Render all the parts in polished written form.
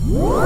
Woo!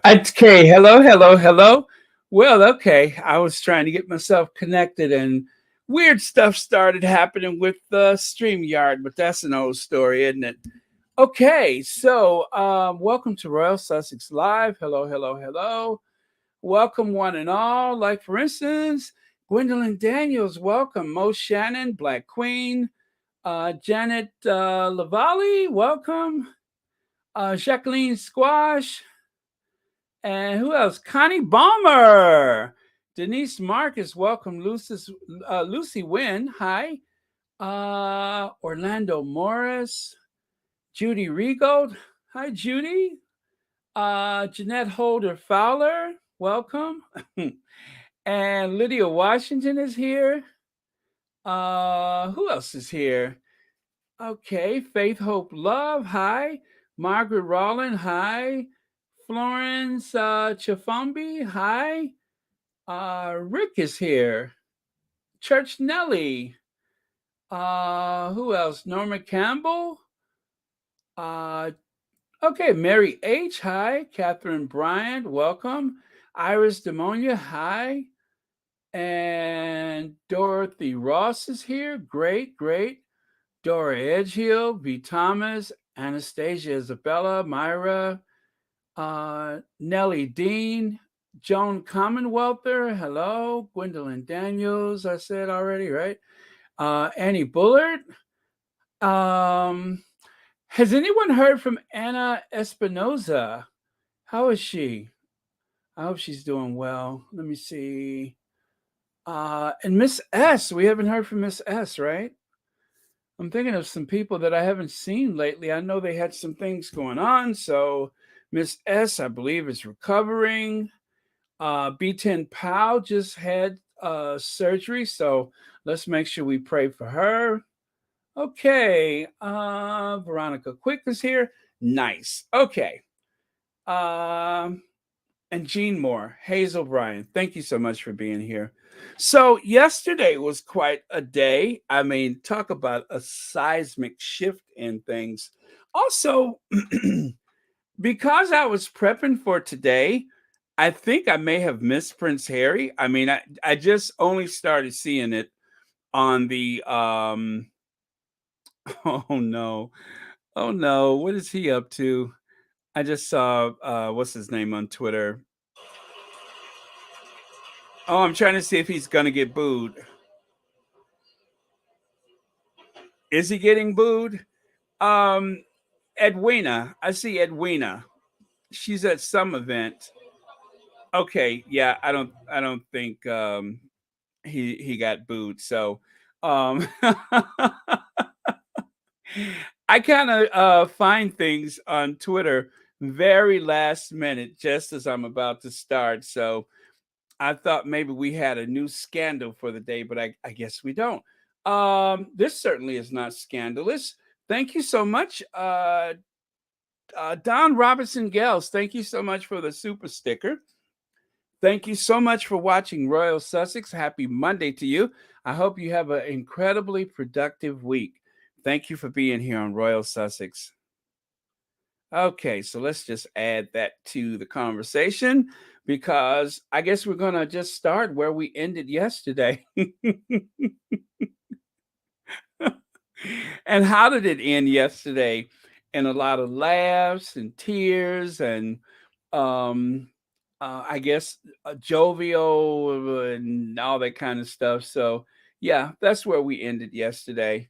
Okay, hello, hello, hello. Well, okay, I was trying to get myself connected and weird stuff started happening with StreamYard, but that's an old story, isn't it? Okay, so welcome to Royal Sussex Live. Hello, hello, hello. Welcome, one and all. Like, for instance, Gwendolyn Daniels, welcome. Mo Shannon, Black Queen. Janet Lavalley, welcome. Jacqueline Squash. And who else? Connie Balmer. Denise Marcus, welcome. Lucy Wynn, hi. Orlando Morris. Judy Regold, hi, Judy. Jeanette Holder Fowler, welcome. And Lydia Washington is here. Who else is here? Okay, Faith Hope Love, hi. Margaret Rowland, hi. Florence Chafumbi, hi. Rick is here. Church Nelly. Who else? Norma Campbell. Okay, Mary H, hi. Catherine Bryant, welcome. Iris Demonia, hi. And Dorothy Ross is here. Great, great. Dora Edgehill, V. Thomas, Anastasia Isabella, Myra, Nellie Dean, Joan Commonwealther, hello. Gwendolyn Daniels, I said already, right? Annie Bullard. Has anyone heard from Anna Espinoza? How is she? I hope she's doing well. Let me see. And Miss S, we haven't heard from Miss S, right? I'm thinking of some people that I haven't seen lately. I know they had some things going on. So Miss S, I believe, is recovering. B10 Powell just had surgery. So let's make sure we pray for her. Okay. Veronica Quick is here. Nice. Okay. And Jean Moore, Hazel Bryan, thank you so much for being here. So yesterday was quite a day. I mean, talk about a seismic shift in things. Also, because I was prepping for today, I think I may have missed Prince Harry. I mean, I just only started seeing it on the oh no. Oh no, what is he up to? I just saw what's his name on Twitter. Oh, I'm trying to see if he's gonna get booed. Is he getting booed? Um, Edwina. I see Edwina. She's at some event. Okay, yeah, I don't think he got booed. So I kind of find things on Twitter very last minute, just as I'm about to start. So I thought maybe we had a new scandal for the day, but I guess we don't. This certainly is not scandalous. Thank you so much, Don Robinson Gales. Thank you so much for the super sticker. Thank you so much for watching Royal Sussex. Happy Monday to you. I hope you have an incredibly productive week. Thank you for being here on Royal Sussex. Okay, so let's just add that to the conversation because I guess we're going to just start where we ended yesterday. And how did it end yesterday? And a lot of laughs and tears and um I guess jovial and all that kind of stuff. So yeah, that's where we ended yesterday.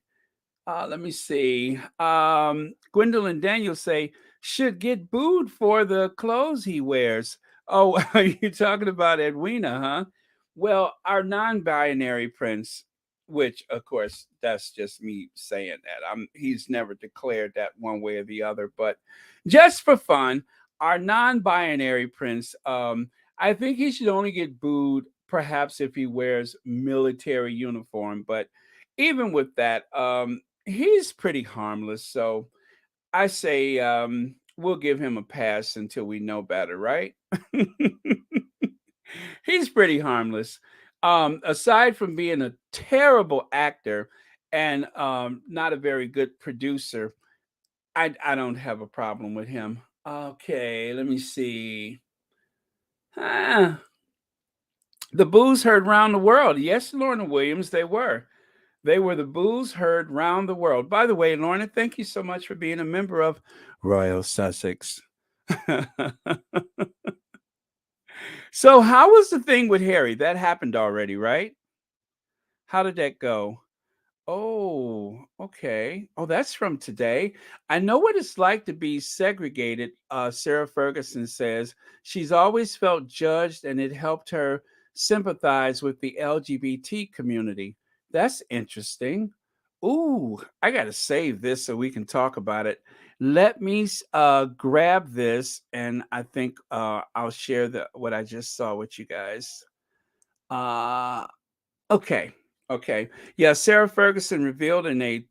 Let me see. Gwendolyn Daniels say should get booed for the clothes he wears. Oh, are you talking about Edwina, huh? Well, our non-binary prince, which of course that's just me saying that. He's never declared that one way or the other, but just for fun, our non-binary prince, I think he should only get booed perhaps if he wears military uniform, but even with that, he's pretty harmless, so I say we'll give him a pass until we know better, right? He's pretty harmless. Aside from being a terrible actor and not a very good producer, I don't have a problem with him. Okay, let me see. Ah, the boos heard round the world. Yes, Lorna Williams, they were. They were the boos heard round the world. By the way, Lorna, thank you so much for being a member of Royal Sussex. So, how was the thing with Harry? That happened already, right? How did that go? Oh, okay. Oh, that's from today. I know what it's like to be segregated. Sarah Ferguson says she's always felt judged and it helped her sympathize with the LGBT community. That's interesting. Ooh, I got to save this so we can talk about it. Let me grab this and I think I'll share what I just saw with you guys. Uh, Okay. Okay. Yeah, Sarah Ferguson revealed in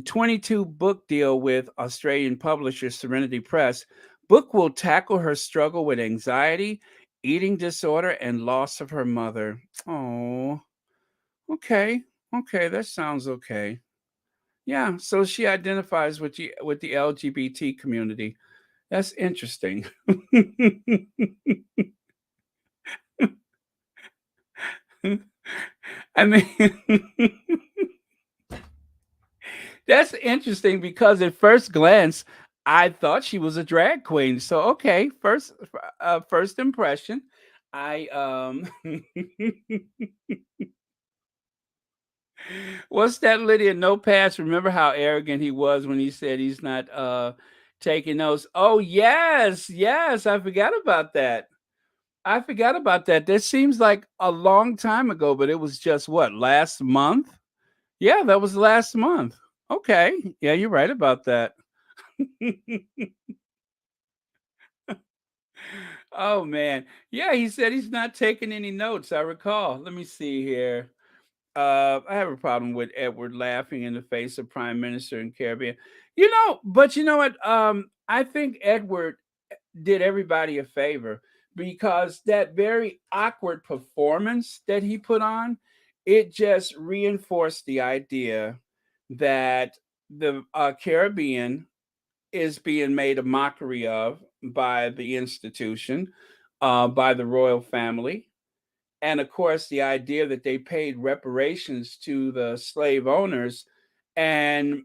22 book deal with Australian publisher Serenity Press, book will tackle her struggle with anxiety, eating disorder, and loss of her mother. Oh, okay. Okay, that sounds okay. Yeah, so she identifies with the LGBT community. That's interesting. I mean That's interesting because at first glance, I thought she was a drag queen. So okay, first impression, I what's that Lydia no pass? Remember how arrogant he was when he said he's not taking notes. Oh yes, yes, I forgot about that. I forgot about that. That seems like a long time ago, but it was just what, last month? Yeah, that was last month. Okay. Yeah, you're right about that. Oh man. Yeah, he said he's not taking any notes. I recall. Let me see here. I have a problem with Edward laughing in the face of Prime Minister in Caribbean. But you know what? I think Edward did everybody a favor because that very awkward performance that he put on, it just reinforced the idea that the Caribbean is being made a mockery of by the institution, by the royal family. And of course, the idea that they paid reparations to the slave owners. And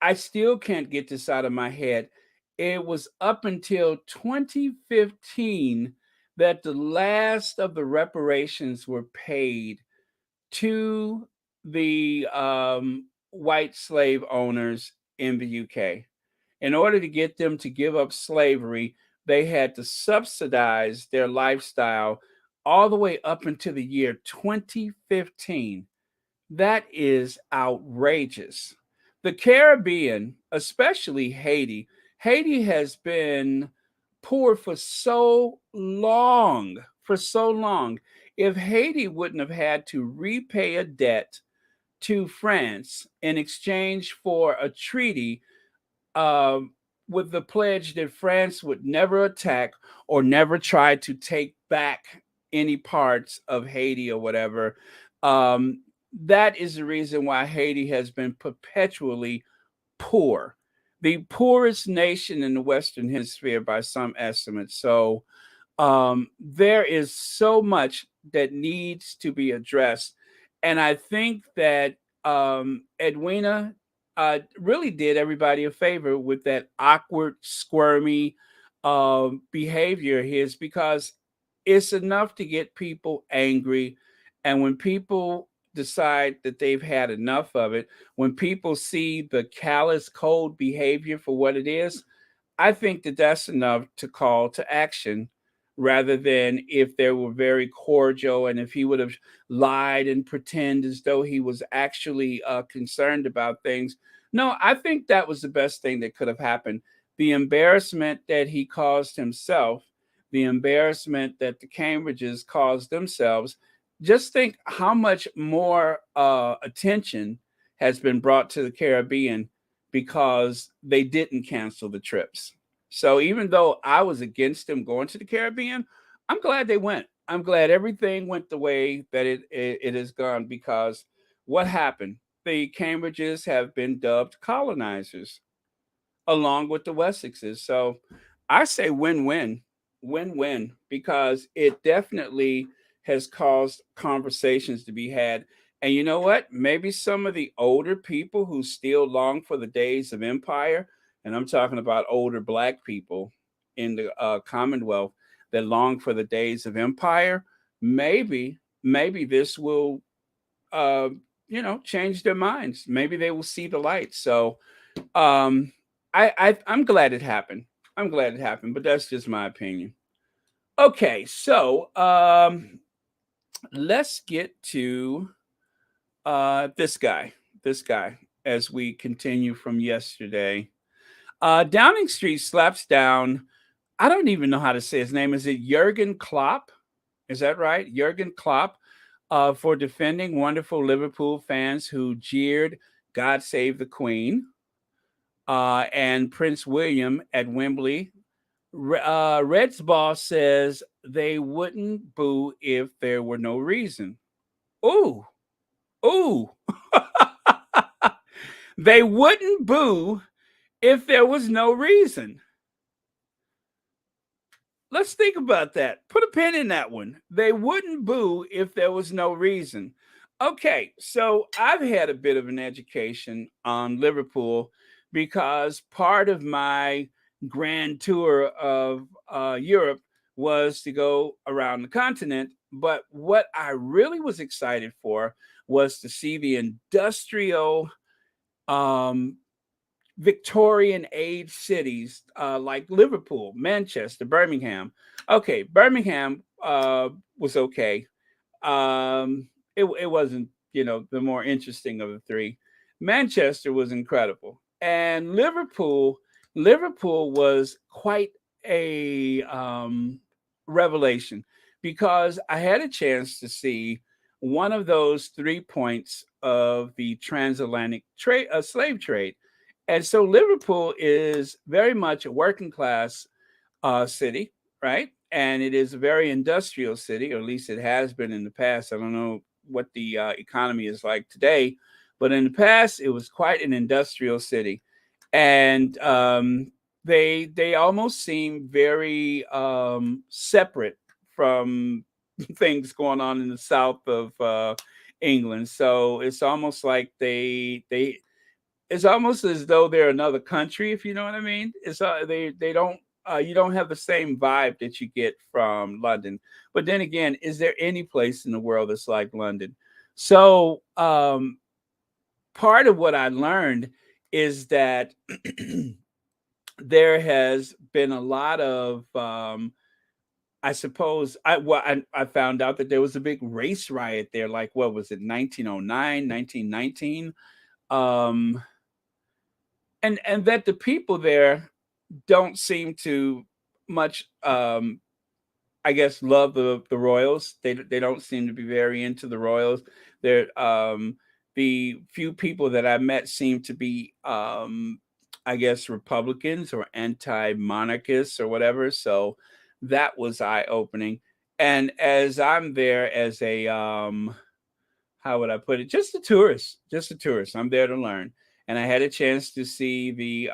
I still can't get this out of my head. It was up until 2015 that the last of the reparations were paid to the white slave owners in the UK. In order to get them to give up slavery, they had to subsidize their lifestyle all the way up until the year 2015. That is outrageous. The Caribbean, especially Haiti has been poor for so long, for so long. If Haiti wouldn't have had to repay a debt to France in exchange for a treaty, um, with the pledge that France would never attack or never try to take back any parts of Haiti or whatever. Um, that is the reason why Haiti has been perpetually poor, the poorest nation in the Western Hemisphere by some estimates. So there is so much that needs to be addressed. And I think that Edwina really did everybody a favor with that awkward, squirmy behavior of his, because it's enough to get people angry. And when people decide that they've had enough of it, when people see the callous, cold behavior for what it is, I think that that's enough to call to action, rather than if they were very cordial and if he would have lied and pretend as though he was actually concerned about things. No, I think that was the best thing that could have happened. The embarrassment that he caused himself, the embarrassment that the Cambridges caused themselves, just think how much more attention has been brought to the Caribbean because they didn't cancel the trips. So even though I was against them going to the Caribbean, I'm glad they went. I'm glad everything went the way that it has gone, because what happened? The Cambridges have been dubbed colonizers along with the Wessexes. So I say win-win, win-win, because it definitely has caused conversations to be had. And you know what? Maybe some of the older people who still long for the days of empire, and I'm talking about older black people in the Commonwealth that long for the days of empire, maybe this will, uh, change their minds. Maybe they will see the light. So um, I'm glad it happened. I'm glad it happened, but that's just my opinion. Okay, so let's get to this guy. This guy, as we continue from yesterday. Downing Street slaps down. I don't even know how to say his name. Is it Jurgen Klopp? Is that right? Jurgen Klopp, for defending wonderful Liverpool fans who jeered "God Save the Queen" and Prince William at Wembley. Red's boss says they wouldn't boo if there were no reason. Ooh, ooh. They wouldn't boo if there was no reason. Let's think about that. Put a pin in that one. They wouldn't boo if there was no reason. Okay, so I've had a bit of an education on Liverpool because part of my grand tour of Europe was to go around the continent. But what I really was excited for was to see the industrial um, Victorian age cities like Liverpool, Manchester, Birmingham. Okay, Birmingham was okay. It wasn't, the more interesting of the three. Manchester was incredible, and Liverpool was quite a revelation, because I had a chance to see one of those 3 points of the transatlantic trade, slave trade. And so Liverpool is very much a working class city, right? And it is a very industrial city, or at least it has been in the past. I don't know what the economy is like today, but in the past, it was quite an industrial city, and they almost seem very separate from things going on in the south of England. So it's almost like they it's almost as though they're another country, if you know what I mean. It's they don't you don't have the same vibe that you get from London. But then again, is there any place in the world that's like London? So part of what I learned is that there has been a lot of I suppose I found out that there was a big race riot there, like what was it, 1909, 1919. Um and that the people there don't seem to much I guess love the royals. They don't seem to be very into the royals. They're the few people that I met seemed to be, I guess, Republicans or anti-monarchists or whatever. So that was eye-opening. And as I'm there as a how would I put it? Just a tourist, just a tourist. I'm there to learn, and I had a chance to see the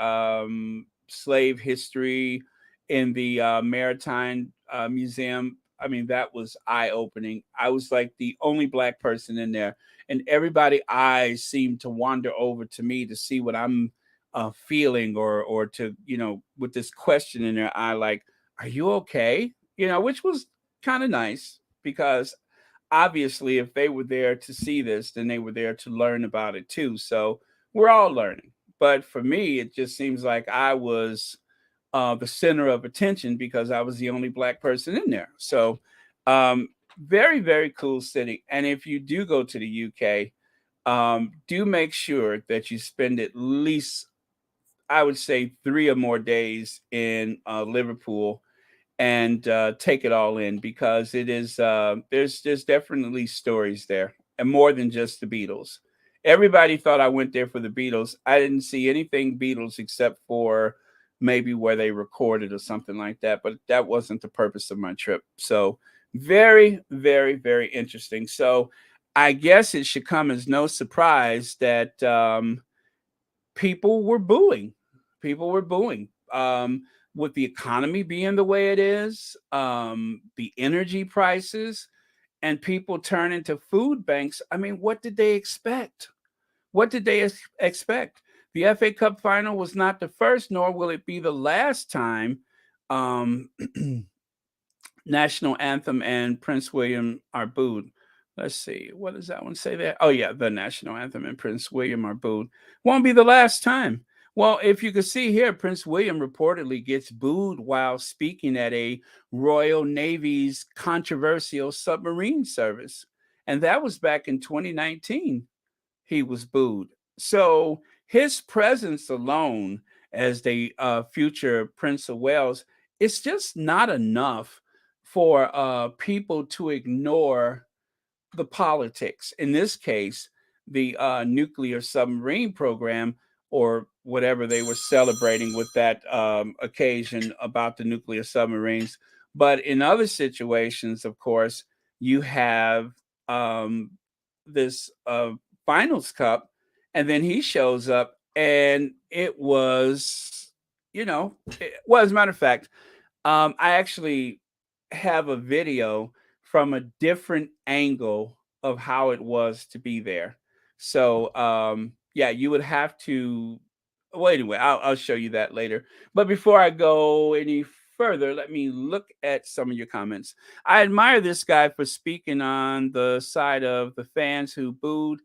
slave history in the Maritime Museum. I mean, that was eye opening. I was like the only black person in there, and everybody eyes seemed to wander over to me to see what I'm feeling, or to with this question in their eye, like, "Are you okay?" Which was kind of nice because obviously if they were there to see this, then they were there to learn about it too. So we're all learning. But for me, it just seems like I was the center of attention because I was the only black person in there. So very, very cool city. And if you do go to the UK, do make sure that you spend at least, I would say, 3 or more days in Liverpool and take it all in because it is there's definitely stories there and more than just the Beatles. Everybody thought I went there for the Beatles. I didn't see anything Beatles except for maybe where they recorded or something like that, but that wasn't the purpose of my trip. So very, very, very interesting. So I guess it should come as no surprise that people were booing. People were booing. With the economy being the way it is, the energy prices, and people turning to food banks. I mean, what did they expect? What did they expect? The FA Cup final was not the first, nor will it be the last time um, national anthem and Prince William are booed. Let's see, what does that one say there? Oh yeah, the national anthem and Prince William are booed. Won't be the last time. Well, if you can see here, Prince William reportedly gets booed while speaking at a Royal Navy's controversial submarine service. And that was back in 2019 he was booed. So his presence alone as the future Prince of Wales, it's just not enough for people to ignore the politics. In this case, the nuclear submarine program, or whatever they were celebrating with that occasion about the nuclear submarines. But in other situations, of course, you have um, this finals cup, and then he shows up, and it was, well, as a matter of fact, I actually have a video from a different angle of how it was to be there. So yeah, you would have to. Well, anyway, I'll show you that later. But before I go any further, let me look at some of your comments. I admire this guy for speaking on the side of the fans who booed.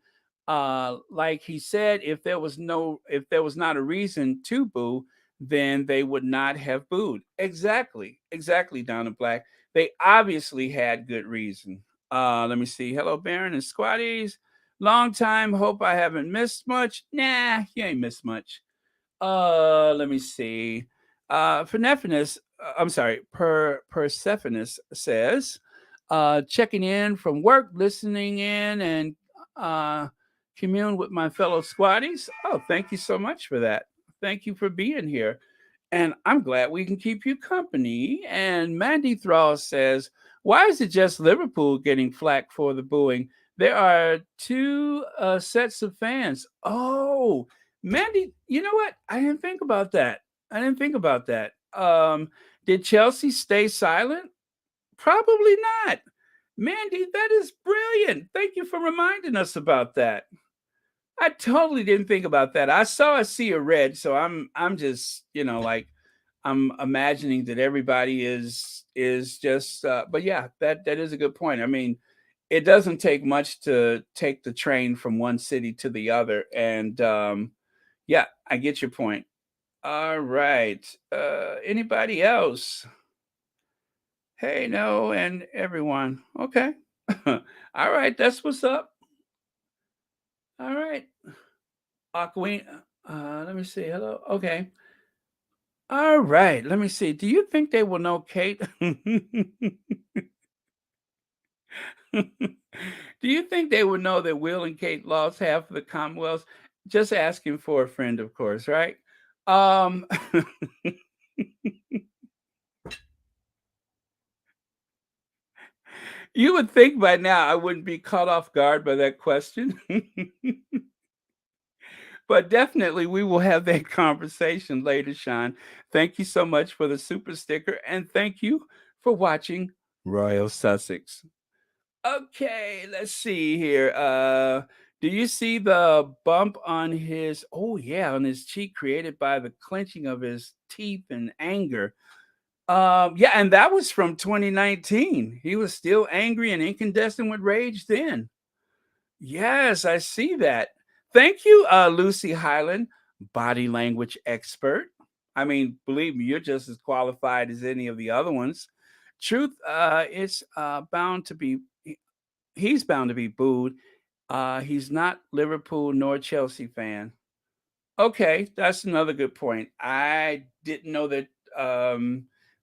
Like he said, if there was not a reason to boo, then they would not have booed. Exactly, exactly, Donna Black. They obviously had good reason. Let me see. Hello, Baron and Squatties. Long time. Hope I haven't missed much. Nah, you ain't missed much. Let me see. Persephonus, I'm sorry, Persephonus says, checking in from work, listening in, and uh, commune with my fellow squatties. Oh, thank you so much for that. Thank you for being here. And I'm glad we can keep you company. And Mandy Thrall says, why is it just Liverpool getting flack for the booing? There are two sets of fans. Oh, Mandy, you know what? I didn't think about that. I didn't think about that. Did Chelsea stay silent? Probably not. Mandy, that is brilliant. Thank you for reminding us about that. I totally didn't think about that. I saw a sea of red, so I'm just, like I'm imagining that everybody is just but yeah, that is a good point. I mean, it doesn't take much to take the train from one city to the other, and yeah, I get your point. All right. Anybody else? Hey, no, and everyone. Okay. All right, that's what's up. All right. Aqueen, let me see. Hello. Okay. All right. Let me see. Do you think they will know Kate? Do you think they would know that Will and Kate lost half of the Commonwealth? Just asking for a friend, of course, right? Um, you would think by now I wouldn't be caught off guard by that question. But definitely we will have that conversation later, Sean. Thank you so much for the super sticker and thank you for watching Royal Sussex. Okay, let's see here. Do you see the bump on his on his cheek created by the clenching of his teeth in anger? Yeah, and that was from 2019. He was still angry and incandescent with rage then. Yes, I see that. Thank you, Lucy Highland, body language expert. I mean, believe me, you're just as qualified as any of the other ones. Truth, it's bound to be. He's bound to be booed. He's not Liverpool nor Chelsea fan. Okay, that's another good point. I didn't know that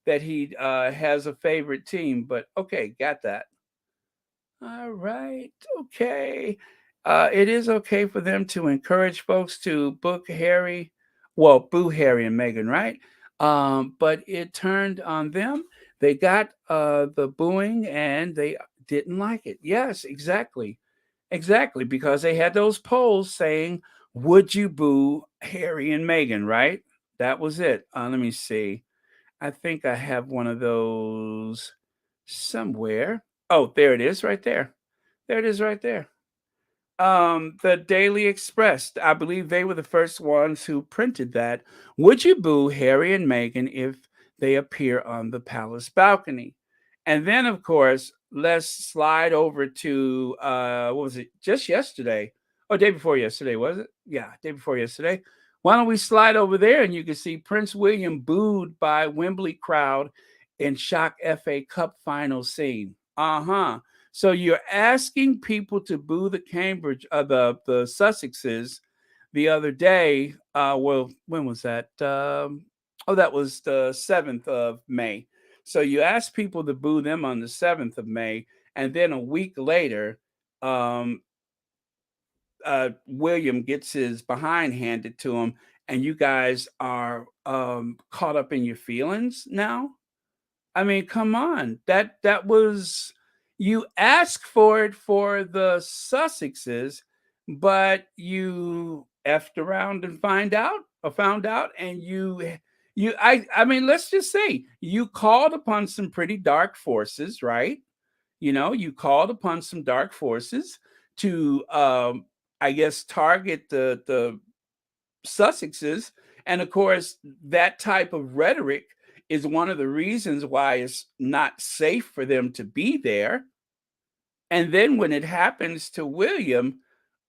that he has a favorite team, but okay, got that. All right. Okay. It is okay for them to encourage folks to book Harry, well, boo Harry and Meghan, right? But it turned on them. They got the booing and they didn't like it. Yes, exactly. Exactly. Because they had those polls saying, would you boo Harry and Meghan, right? That was it. Let me see. I think I have one of those somewhere. Oh, there it is right there. There it is right there. The Daily Express, I believe they were the first ones who printed that. Would you boo Harry and Meghan if they appear on the palace balcony? And then, of course, let's slide over to what was it? Just yesterday, or day before yesterday, was it? Yeah, day before yesterday. Why don't we slide over there and you can see Prince William booed by Wembley crowd in shock FA Cup final scene. Uh huh. So you're asking people to boo the Cambridge, the Sussexes, the other day. Well, when was that? That was the 7th of May. So you asked people to boo them on the 7th of May, and then a week later, um, William gets his behind handed to him, and you guys are caught up in your feelings now. I mean, come on. That was you asked for it for the Sussexes, but you effed around and found out, and I mean, let's just say you called upon some pretty dark forces, right? You called upon some dark forces to I guess target the Sussexes. And of course, that type of rhetoric is one of the reasons why it's not safe for them to be there. And then when it happens to William,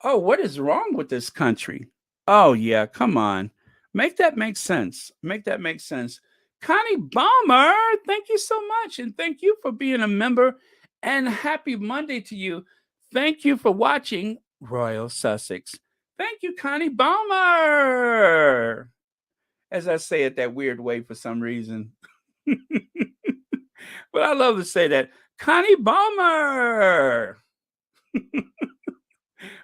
oh, what is wrong with this country? Oh, yeah, come on. Make that make sense. Make that make sense. Connie Balmer, thank you so much. And thank you for being a member. And happy Monday to you. Thank you for watching Royal Sussex. Thank you, Connie Balmer. As I say it that weird way for some reason. But I love to say that. Connie Balmer.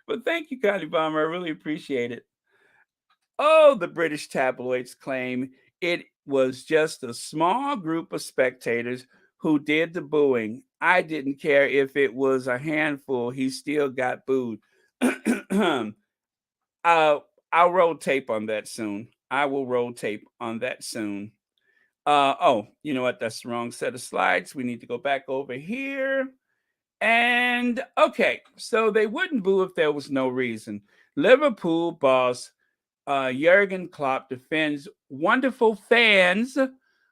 But thank you, Connie Balmer. I really appreciate it. Oh, the British tabloids claim it was just a small group of spectators who did the booing. I didn't care if it was a handful, he still got booed. I'll roll tape on that soon. I will roll tape on that soon. Oh, you know what? That's the wrong set of slides. We need to go back over here. And okay, so they wouldn't boo if there was no reason. Liverpool boss Jurgen Klopp defends wonderful fans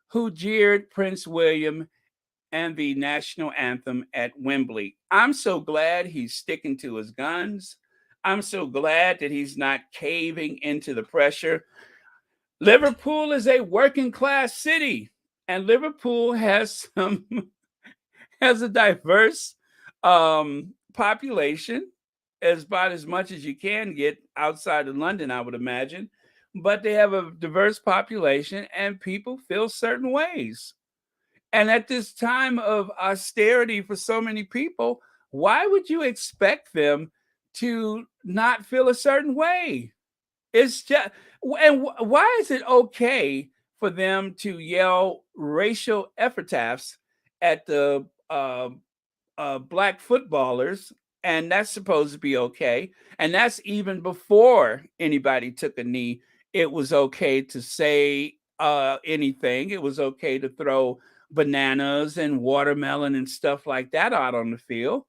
who jeered Prince William and the national anthem at Wembley. I'm so glad he's sticking to his guns. I'm so glad that he's not caving into the pressure. Liverpool is a working class city, and Liverpool has some has a diverse population, as about as much as you can get outside of London, I would imagine. But they have a diverse population, and people feel certain ways. And at this time of austerity for so many people, why would you expect them to not feel a certain way? It's just, and why is it okay for them to yell racial epitaphs at the black footballers, and that's supposed to be okay? And that's even before anybody took a knee. It was okay to say anything. It was okay to throw bananas and watermelon and stuff like that out on the field.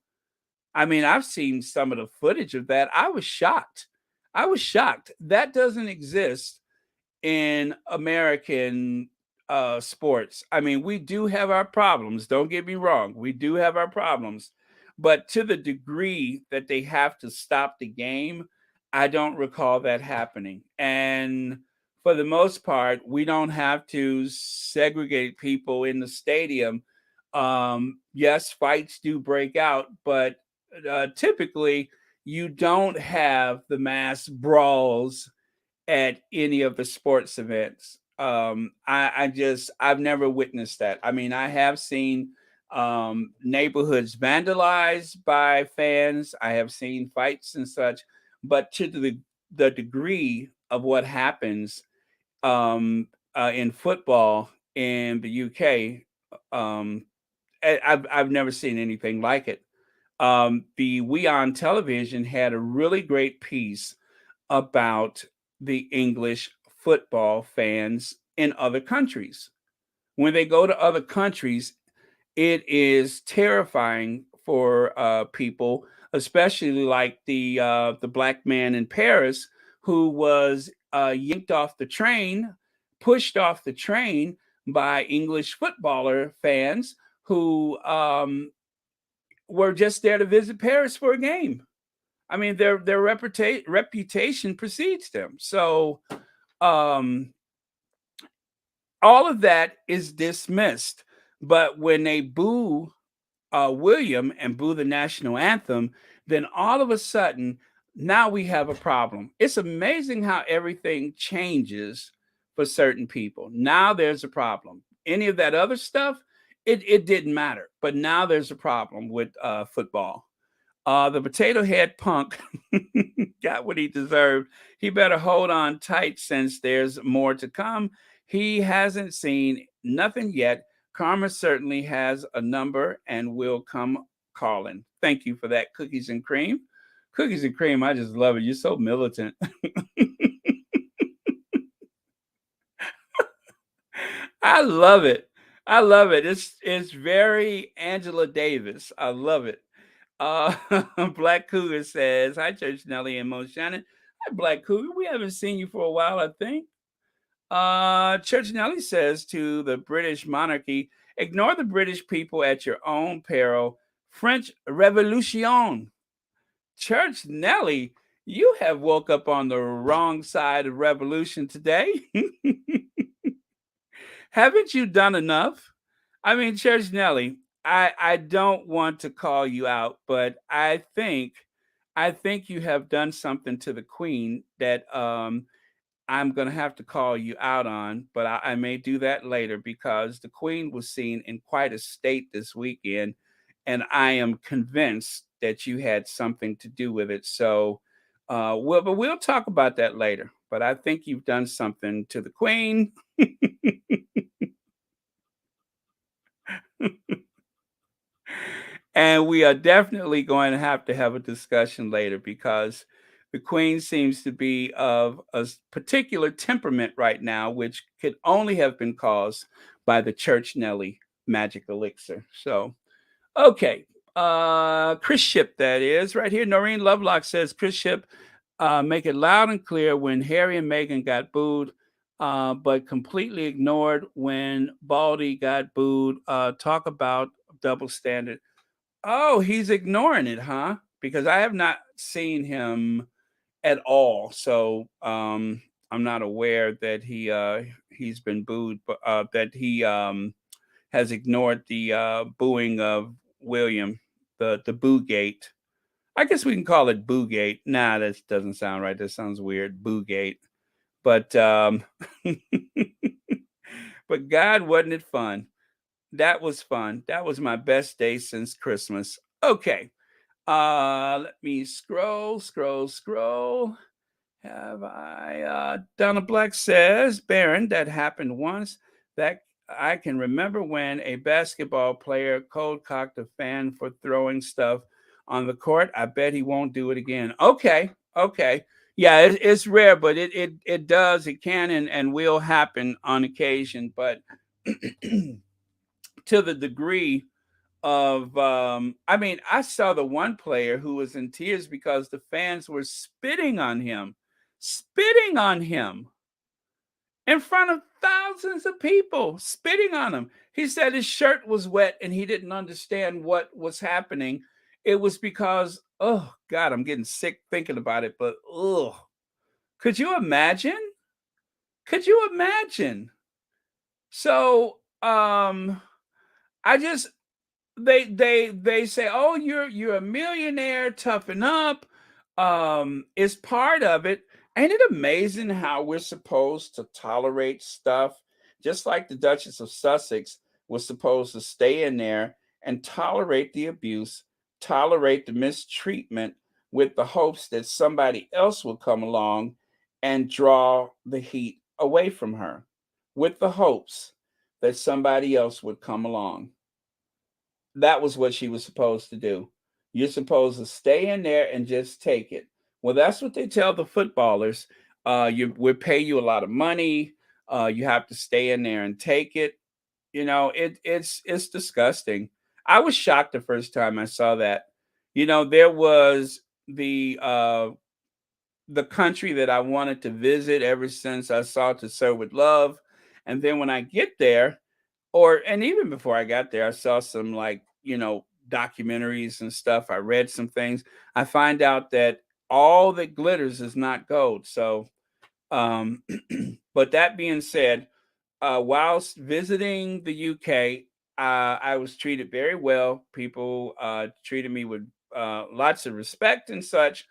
I mean, I've seen some of the footage of that. I was shocked. I was shocked. That doesn't exist in American sports. I mean, we do have our problems. Don't get me wrong. We do have our problems. But to the degree that they have to stop the game, I don't recall that happening. And for the most part, we don't have to segregate people in the stadium. Yes, fights do break out, but typically you don't have the mass brawls at any of the sports events. I've never witnessed that. I mean, I have seen neighborhoods vandalized by fans. I have seen fights and such, but to the degree of what happens in football in the UK, um, I've never seen anything like it. The We on Television had a really great piece about the English football fans in other countries. When they go to other countries, it is terrifying for people, especially like the black man in Paris who was yanked off the train, pushed off the train by English footballer fans who were just there to visit Paris for a game. I mean, their reputation precedes them. So um, all of that is dismissed. But when they boo William and boo the national anthem, then all of a sudden, now we have a problem. It's amazing how everything changes for certain people. Now there's a problem. Any of that other stuff, it didn't matter. But now there's a problem with football. The potato head punk got what he deserved. He better hold on tight since there's more to come. He hasn't seen nothing yet. Karma certainly has a number and will come calling. Thank you for that, Cookies and Cream. Cookies and Cream, I just love it. You're so militant. I love it. I love it. It's very Angela Davis. I love it. Uh, Black Cougar says, "Hi, Church Nelly and Mo Shannon. Hi, Black Cougar. We haven't seen you for a while, I think." Church Nelly says to the British monarchy, "Ignore the British people at your own peril. French Revolution." Church Nelly, you have woke up on the wrong side of revolution today. Haven't you done enough? I mean, Church Nelly, I don't want to call you out, but I think you have done something to the Queen that I'm gonna have to call you out on, but I may do that later because the Queen was seen in quite a state this weekend, and I am convinced that you had something to do with it. So, but we'll talk about that later. But I think you've done something to the Queen. And we are definitely going to have a discussion later because the Queen seems to be of a particular temperament right now, which could only have been caused by the Church Nelly magic elixir. So, okay. Chris Ship, that is right here. Noreen Lovelock says, Chris Ship, make it loud and clear when Harry and Meghan got booed, but completely ignored when Baldy got booed. Talk about double standard. Oh, he's ignoring it, huh? Because I have not seen him at all. So I'm not aware that he's been booed, but that he has ignored the booing of William, the boo gate. I guess we can call it boo gate. Nah, that doesn't sound right. That sounds weird. Boo gate. But but God, wasn't it fun? That was fun. That was my best day since Christmas. Okay. Let me scroll. Have I Donna Black says, Baron, that happened once. That I can remember when a basketball player cold cocked a fan for throwing stuff on the court. I bet he won't do it again. Okay, okay. Yeah, it's rare, but it does, it can and will happen on occasion. But to the degree of I mean, I saw the one player who was in tears because the fans were spitting on him in front of thousands of people, spitting on him. He said his shirt was wet and he didn't understand what was happening. It was because, oh God, I'm getting sick thinking about it, but oh, could you imagine? Could you imagine? So I just they say, oh, you're a millionaire, toughen up. Is part of it. Ain't it amazing how we're supposed to tolerate stuff, just like the Duchess of Sussex was supposed to stay in there and tolerate the abuse, tolerate the mistreatment, with the hopes that somebody else will come along and draw the heat away from her, with the hopes that somebody else would come along. That was what she was supposed to do. You're supposed to stay in there and just take it. Well, that's what they tell the footballers. We pay you a lot of money. You have to stay in there and take it. You know, it's disgusting. I was shocked the first time I saw that. You know, there was the country that I wanted to visit ever since I saw To Serve with Love, and then when I get there, or and even before I got there, I saw some like, documentaries and stuff. I read some things. I find out that all that glitters is not gold. So, um, but that being said, whilst visiting the UK, I was treated very well. People treated me with lots of respect and such.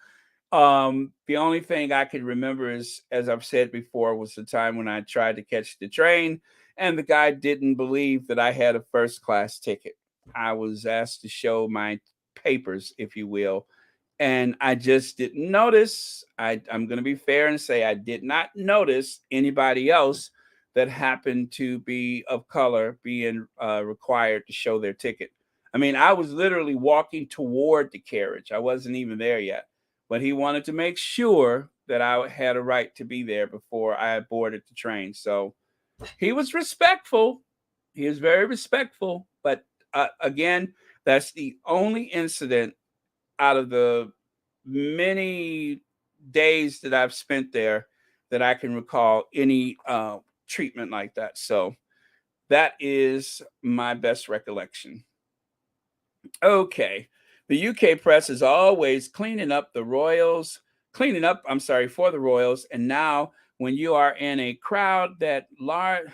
The only thing I could remember is, as I've said before, was the time when I tried to catch the train and the guy didn't believe that I had a first class ticket. I was asked to show my papers, if you will, and I just didn't notice. I'm going to be fair and say I did not notice anybody else that happened to be of color being required to show their ticket. I mean, I was literally walking toward the carriage. I wasn't even there yet, but he wanted to make sure that I had a right to be there before I boarded the train. So he was respectful. He was very respectful. But again, that's the only incident out of the many days that I've spent there that I can recall any treatment like that. So that is my best recollection. Okay. The UK press is always cleaning up, I'm sorry, for the royals. And now when you are in a crowd that large,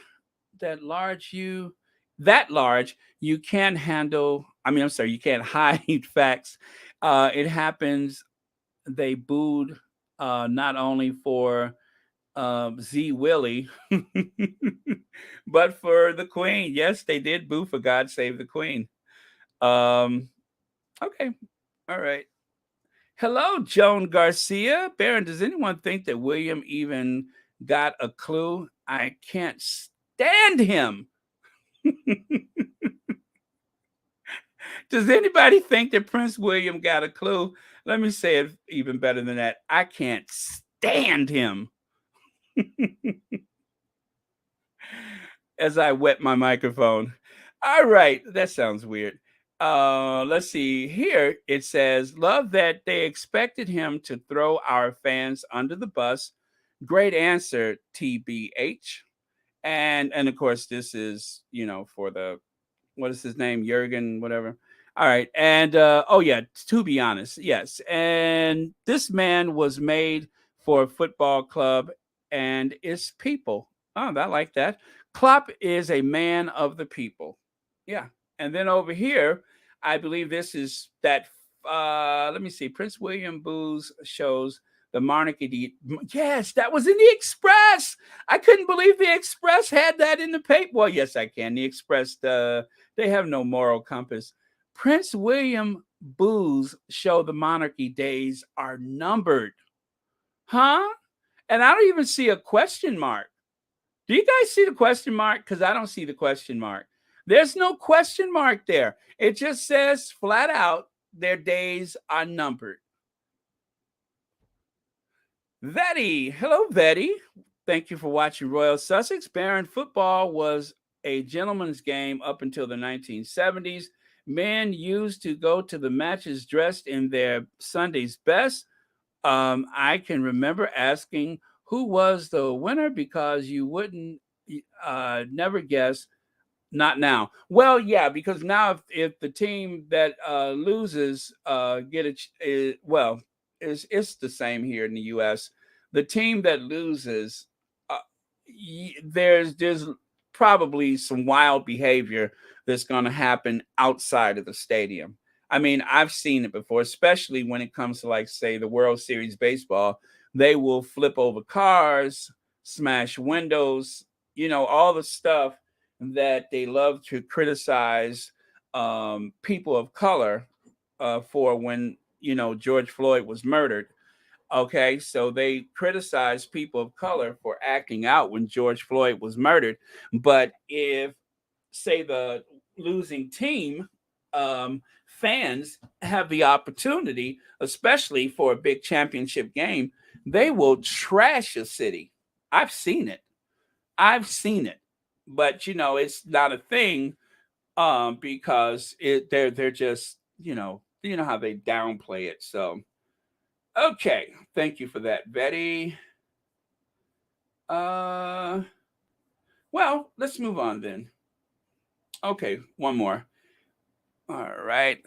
you can handle, I mean, I'm sorry, you can't hide facts. It happens. They booed not only for Z Willie, but for the Queen. Yes, they did boo for God Save the Queen. Um, okay. All right. Hello, Joan Garcia. Baron, does anyone think that William even got a clue? I can't stand him. Does anybody think that Prince William got a clue? Let me say it even better than that. I can't stand him. As I wet my microphone. All right, that sounds weird. Let's see. Here it says, "Love that they expected him to throw our fans under the bus." Great answer, TBH. And of course, this is for the, what is his name, Jurgen, whatever. All right, and oh yeah, to be honest, yes, and this man was made for a football club and its people. Oh, I like that. Klopp is a man of the people. Yeah, and then over here, I believe this is that. Let me see. Prince William Boo's shows The Monarchy. Yes, that was in the Express. I couldn't believe the Express had that in the paper. Well, yes, I can. The Express, they have no moral compass. Prince William boos show the monarchy days are numbered. Huh? And I don't even see a question mark. Do you guys see the question mark? Because I don't see the question mark. There's no question mark there. It just says flat out their days are numbered. Vetty. Hello, Vetty. Thank you for watching Royal Sussex. Baron football was a gentleman's game up until the 1970s. Men used to go to the matches dressed in their Sunday's best. I can remember asking who was the winner because you wouldn't never guess. Not now. Well, yeah, because now if the team that loses get well, it's the same here in the U.S. The team that loses, uh, there's probably some wild behavior that's going to happen outside of the stadium. I mean, I've seen it before, especially when it comes to, like, say, the World Series baseball. They will flip over cars, smash windows, all the stuff that they love to criticize people of color for when George Floyd was murdered. Okay, so they criticize people of color for acting out when George Floyd was murdered. But if, say, the losing team fans have the opportunity, especially for a big championship game, they will trash a city. I've seen it. But it's not a thing because they're just how they downplay it. So okay, thank you for that, Betty. Well, let's move on then. Okay, one more. All right.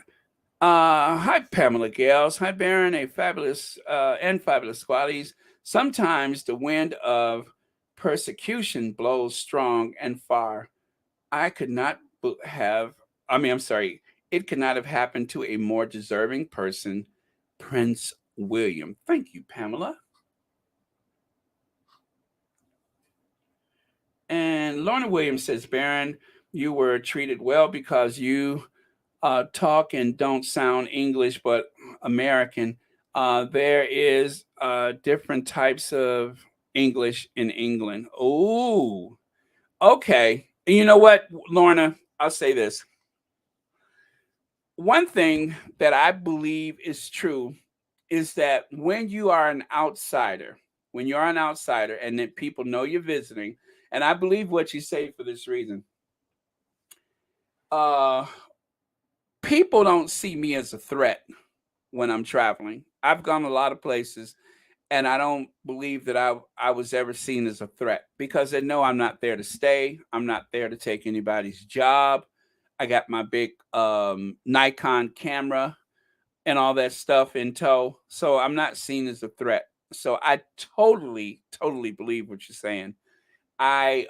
Hi, Pamela Gales. Hi, Baron. A fabulous and fabulous qualities. Sometimes the wind of persecution blows strong and far. I could not have. I mean, I'm sorry. It could not have happened to a more deserving person, Prince William. Thank you, Pamela. And Lorna Williams says, Baron, you were treated well because you talk and don't sound English but American. There is different types of English in England. Oh, okay. You know what, Lorna? I'll say this. One thing that I believe is true is that when you're an outsider and that people know you're visiting, and I believe what you say for this reason, uh, people don't see me as a threat when I'm traveling. I've gone a lot of places and I don't believe that I was ever seen as a threat because they know I'm not there to stay. I'm not there to take anybody's job. I got my big Nikon camera and all that stuff in tow. So I'm not seen as a threat. So I totally believe what you're saying. I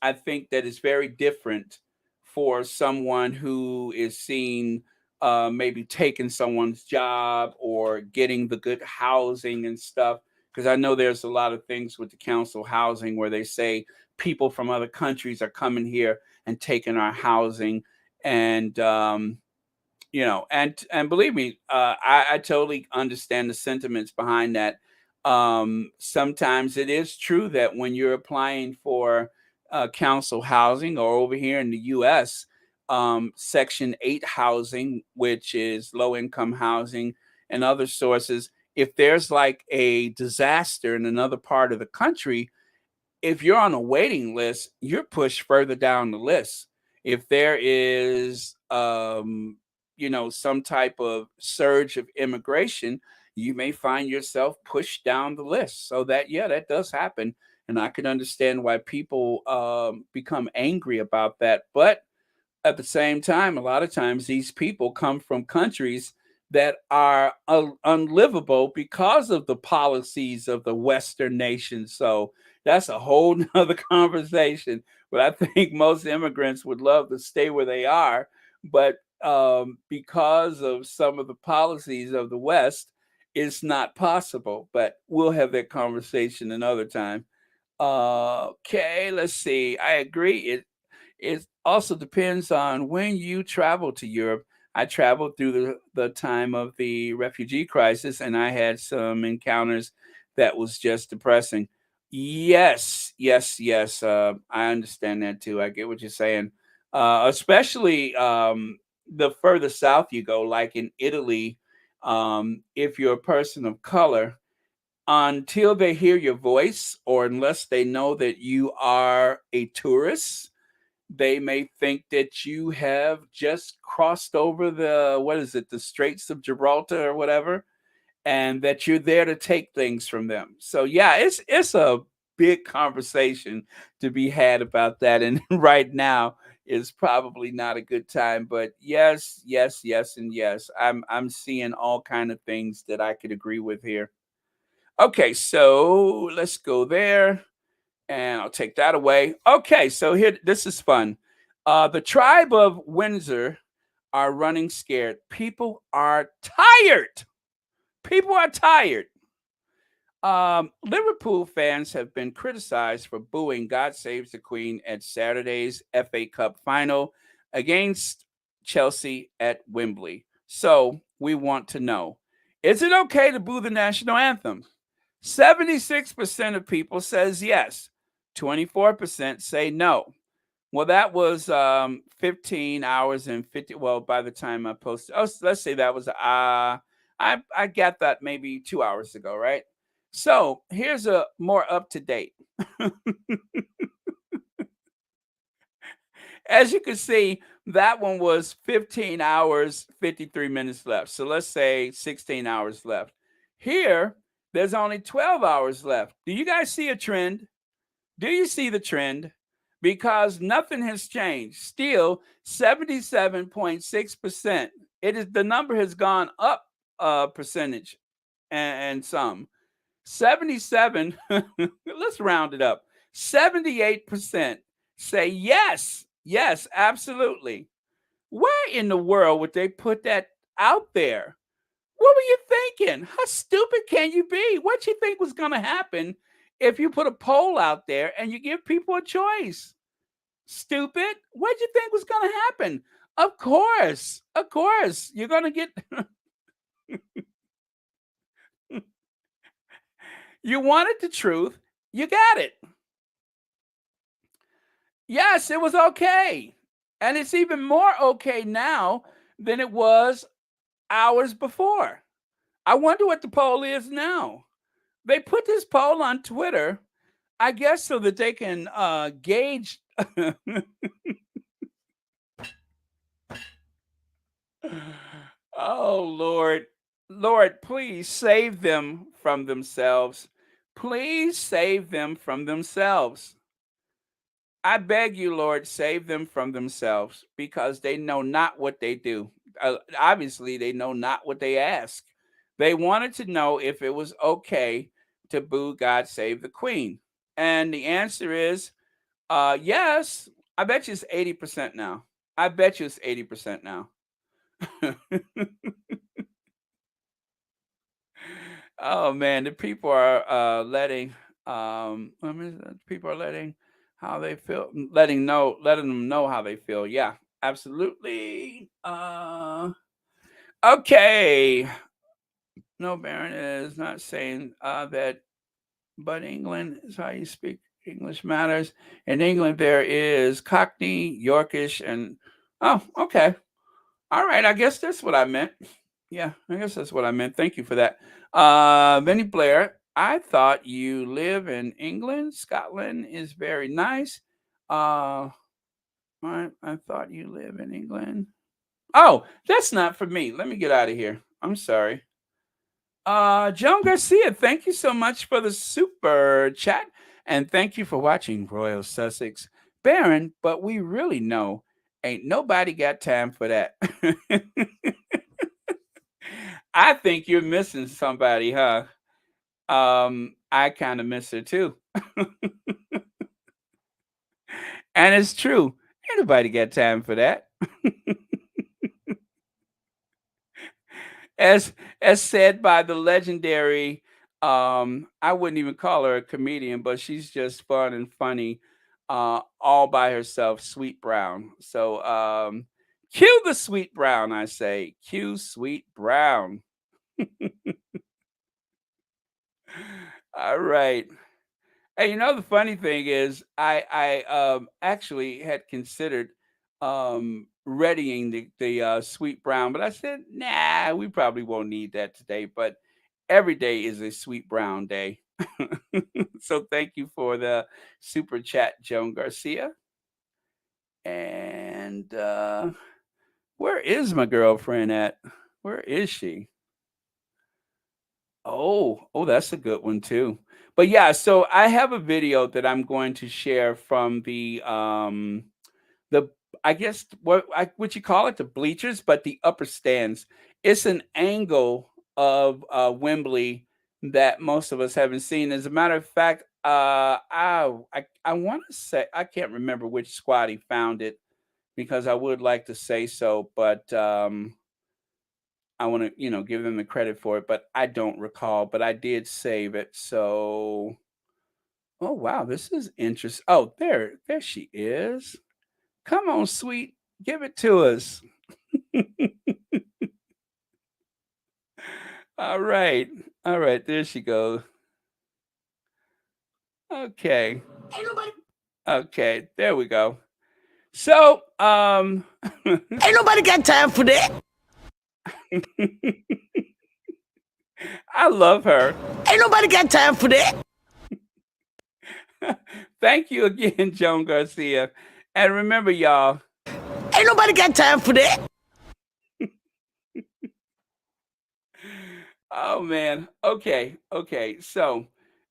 I think that it's very different for someone who is seen maybe taking someone's job or getting the good housing and stuff. Because I know there's a lot of things with the council housing where they say people from other countries are coming here and taking our housing, and and believe me, I totally understand the sentiments behind that. Sometimes it is true that when you're applying for council housing, or over here in the U.S., Section 8 housing, which is low income housing, and other sources, if there's like a disaster in another part of the country, if you're on a waiting list, you're pushed further down the list. If there is, some type of surge of immigration, you may find yourself pushed down the list. So that does happen, and I can understand why people become angry about that. But at the same time, a lot of times these people come from countries that are unlivable because of the policies of the Western nations. So that's a whole nother conversation. But I think most immigrants would love to stay where they are. But because of some of the policies of the West, it's not possible. But we'll have that conversation another time. Okay, let's see. I agree. It also depends on when you travel to Europe. I traveled through the time of the refugee crisis, and I had some encounters that was just depressing. Yes, yes, yes. I understand that too. I get what you're saying. Especially the further south you go, like in Italy, if you're a person of color, until they hear your voice or unless they know that you are a tourist, they may think that you have just crossed over the, what is it, the Straits of Gibraltar or whatever, and that you're there to take things from them. So yeah, it's a big conversation to be had about that, and right now is probably not a good time. But yes, yes, yes, and yes, I'm seeing all kind of things that I could agree with here. Okay, so let's go there, and I'll take that away. Okay, so here, this is fun. The tribe of Windsor are running scared. People are tired. People are tired. Liverpool fans have been criticized for booing God Saves the Queen at Saturday's FA Cup final against Chelsea at Wembley. So we want to know, is it okay to boo the national anthem? 76% of people says yes. 24% say no. Well, that was 15 hours and 50. Well, by the time I posted, oh, let's say that was I got that maybe 2 hours ago, right? So here's a more up to date. As you can see, that one was 15 hours, 53 minutes left. So let's say 16 hours left. Here, there's only 12 hours left. Do you guys see a trend? Do you see the trend? Because nothing has changed. Still, 77.6%. It is, the number has gone up a percentage and some. 77, let's round it up. 78% say yes. Yes, absolutely. Why in the world would they put that out there? What were you thinking? How stupid can you be? What you think was going to happen if you put a poll out there and you give people a choice? Stupid. What you think was going to happen? Of course, you're going to get. You wanted the truth, you got it. Yes, it was okay, and it's even more okay now than it was hours before. I wonder what the poll is now. They put this poll on Twitter, I guess, so that they can gauge. Oh, Lord. Lord, please save them from themselves. Please save them from themselves. I beg you, Lord, save them from themselves because they know not what they do. Obviously, they know not what they ask. They wanted to know if it was okay to boo God Save the Queen. And the answer is yes. I bet you it's 80% now. I bet you it's 80% now. Oh man, the people are people are letting how they feel, letting them know how they feel. Yeah, absolutely. Okay. No, Baron is not saying that, but England is how you speak English matters. In England, there is Cockney, Yorkish, and oh, okay. All right, I guess that's what I meant. Yeah, I guess that's what I meant. Thank you for that. Benny Blair, I thought you live in England. Scotland is very nice. Uh, I thought you live in England. Oh, that's not for me. Let me get out of here. I'm sorry. Joan Garcia, thank you so much for the super chat. And thank you for watching Royal Sussex. Baron, but we really know ain't nobody got time for that. I think you're missing somebody, huh? I kind of miss her too. And it's true. Ain't nobody got time for that. as as said by the legendary, I wouldn't even call her a comedian, but she's just fun and funny, all by herself, Sweet Brown. So cue the Sweet Brown, I say. Cue Sweet Brown. All right. Hey, the funny thing is, I actually had considered readying the Sweet Brown, but I said, nah, we probably won't need that today. But every day is a Sweet Brown day. So thank you for the super chat, Joan Garcia. And where is my girlfriend at? Where is she? Oh, that's a good one too. But yeah, so I have a video that I'm going to share from the I guess what you call it, the bleachers, but the upper stands. It's an angle of Wembley that most of us haven't seen. As a matter of fact, I want to say I can't remember which squad found it because I would like to say so, but I want to, give them the credit for it, but I don't recall, but I did save it. So, oh wow, this is interesting. Oh, there she is. Come on, sweet, give it to us. All right. All right, there she goes. Okay. Okay, there we go. So, Ain't nobody got time for that. I love her. Ain't nobody got time for that. Thank you again, Joan Garcia. And remember, y'all, ain't nobody got time for that. Oh man. Okay. Okay. So,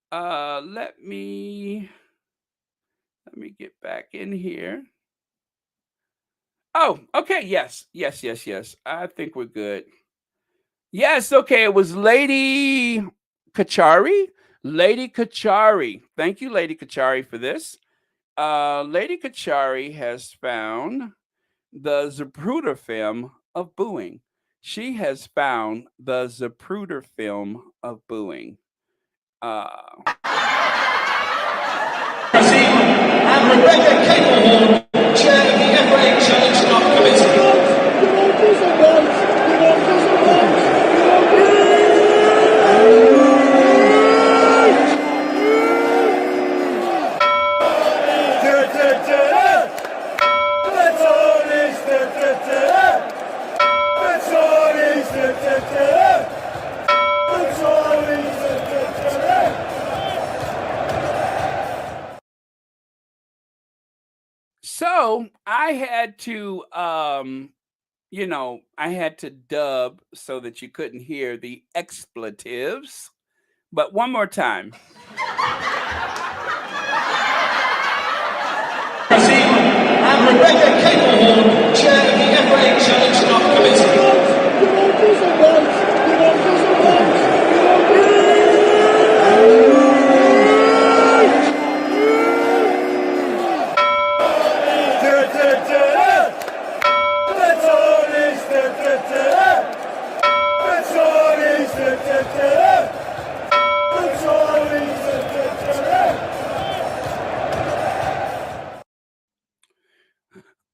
let me get back in here. Oh, okay. Yes. Yes, yes, yes. I think we're good. Yes, okay. It was Lady Kachari. Lady Kachari. Thank you, Lady Kachari, for this. Lady Kachari has found the Zapruder film of booing. She has found the Zapruder film of booing. And Rebecca Capehorn, chair of the FA Challenge Club Committee. So I had to, I had to dub so that you couldn't hear the expletives. But one more time. And Rebecca Capehorn, chair of the FA Challenge Club Committee.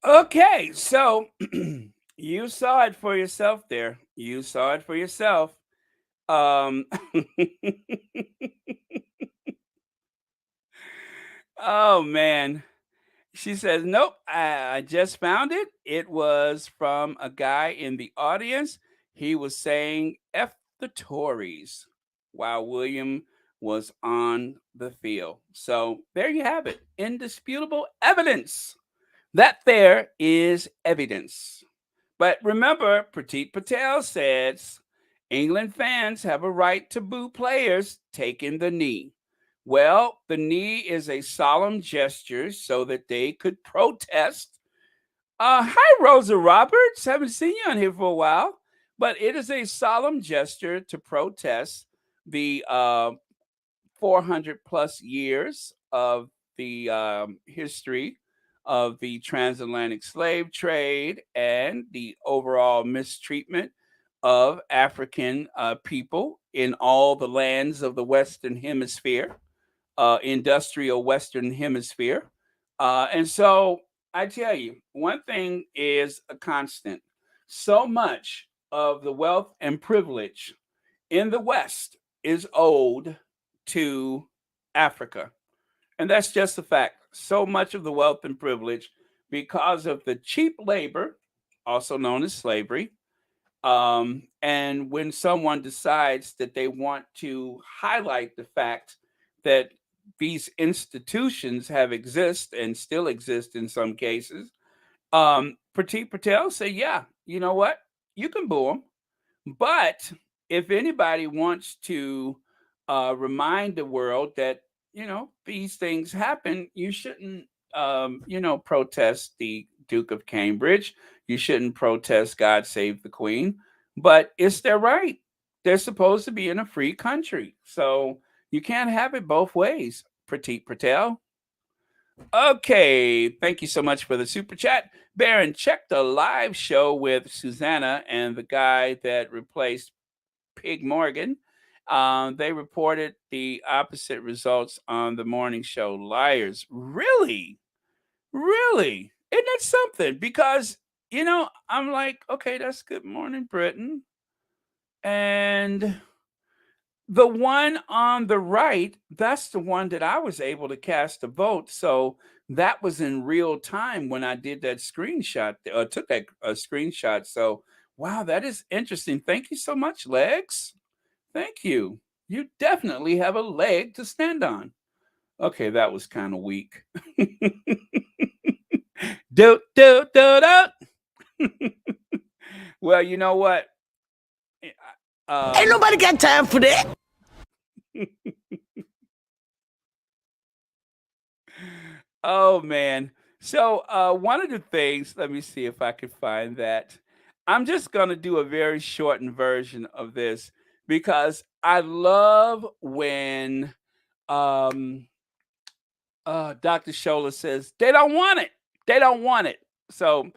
Okay, so you saw it for yourself there. You saw it for yourself. Um Oh man. She says, "Nope, I just found it. It was from a guy in the audience. He was saying F the Tories while William was on the field." So there you have it. Indisputable evidence. That there is evidence. But remember, Pratit Patel says England fans have a right to boo players taking the knee. Well, the knee is a solemn gesture so that they could protest. Hi, Rosa Roberts. Haven't seen you on here for a while. But it is a solemn gesture to protest the 400 plus years of the history of the transatlantic slave trade and the overall mistreatment of African people in all the lands of the Western Hemisphere, industrial Western Hemisphere. And so I tell you, one thing is a constant. So much of the wealth and privilege in the West is owed to Africa. And that's just a fact. So much of the wealth and privilege, because of the cheap labor, also known as slavery, and when someone decides that they want to highlight the fact that these institutions have exist and still exist in some cases, Pratik Patel say, yeah, you know what? You can boo them. But if anybody wants to remind the world that, these things happen, you shouldn't, protest the Duke of Cambridge. You shouldn't protest God Save the Queen. But it's their right. They're supposed to be in a free country. So you can't have it both ways, Pratik Patel. Okay, thank you so much for the super chat. Baron, check the live show with Susanna and the guy that replaced Pig Morgan. They reported the opposite results on the morning show. Liars. Really? Really? Isn't that something? Because, I'm like, okay, that's Good Morning Britain. And the one on the right, that's the one that I was able to cast a vote. So that was in real time when I did that screenshot, or took that screenshot. So, wow, that is interesting. Thank you so much, Legs. Thank you. You definitely have a leg to stand on. Okay, that was kind of weak. do, do, do, do. Well, you know what? Ain't nobody got time for that. Oh man. So one of the things, let me see if I can find that. I'm just gonna do a very shortened version of this because I love when Dr. Shola says they don't want it. They don't want it. So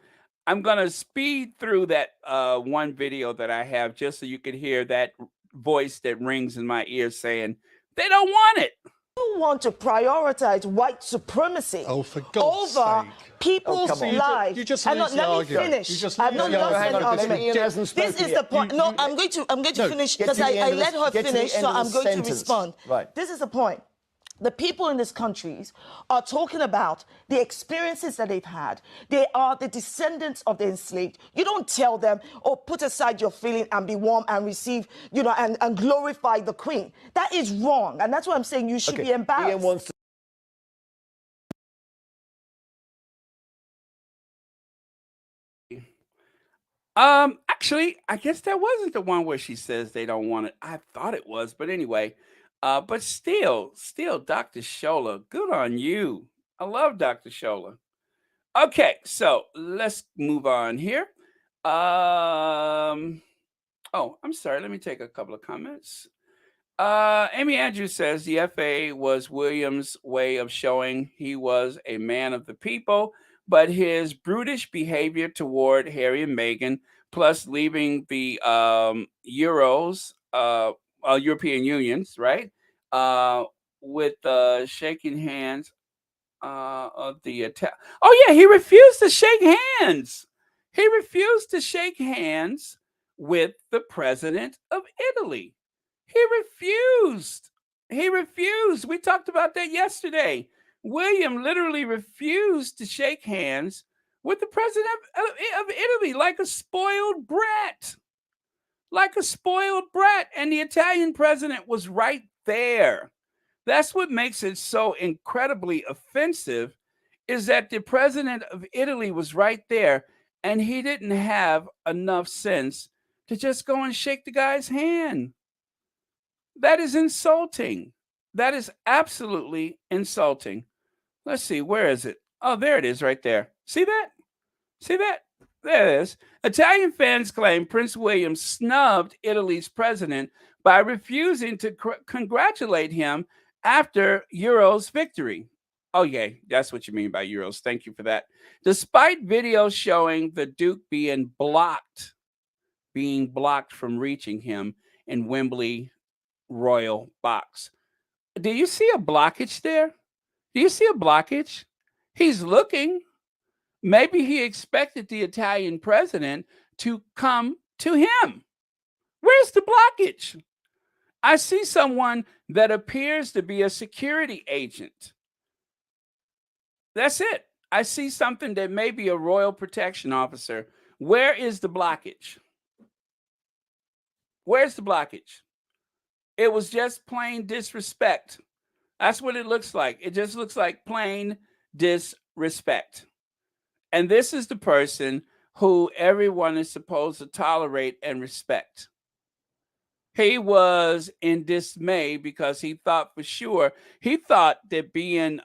I'm gonna speed through that one video that I have just so you can hear that voice that rings in my ear saying they don't want it. You want to prioritize white supremacy for God's over sake. people's lives. You just And lose the let me argument. finish. You just I've lose not the lost any argument. argument. This is the point. No, I'm going to finish because I let her finish, so I'm going to respond. Right. This is the point. The people in these countries are talking about the experiences that they've had. They are the descendants of the enslaved. You don't tell them, or put aside your feeling and be warm and receive, and glorify the queen. That is wrong. And that's why I'm saying you should be embarrassed. Ian wants to Actually, I guess that wasn't the one where she says they don't want it. I thought it was, but anyway. But still, Dr. Shola, good on you. I love Dr. Shola. Okay, so let's move on here. Oh, I'm sorry. Let me take a couple of comments. Amy Andrews says the FA was William's way of showing he was a man of the people, but his brutish behavior toward Harry and Meghan, plus leaving the European Unions, right? With shaking hands of the attack. Oh yeah, he refused to shake hands. He refused to shake hands with the president of Italy. He refused. He refused. We talked about that yesterday. William literally refused to shake hands with the president of Italy like a spoiled brat. Like a spoiled brat. And the Italian president was right there. That's what makes it so incredibly offensive, is that the president of Italy was right there and he didn't have enough sense to just go and shake the guy's hand. That is insulting. That is absolutely insulting. Let's see, where is it? Oh, there it is right there. See that? See that? There it is. Italian fans claim Prince William snubbed Italy's president by refusing to congratulate him after Euro's victory. Oh, yeah, that's what you mean by Euros. Thank you for that. Despite videos showing the Duke being blocked being blocked from reaching him in Wembley Royal box. Do you see a blockage there? Do you see a blockage? He's looking. Maybe he expected the Italian president to come to him. Where's the blockage? I see someone that appears to be a security agent. That's it. I see something that may be a royal protection officer. Where is the blockage? Where's the blockage? It was just plain disrespect. That's what it looks like. It just looks like plain disrespect. And this is the person who everyone is supposed to tolerate and respect. He was in dismay because he thought for sure, he thought that being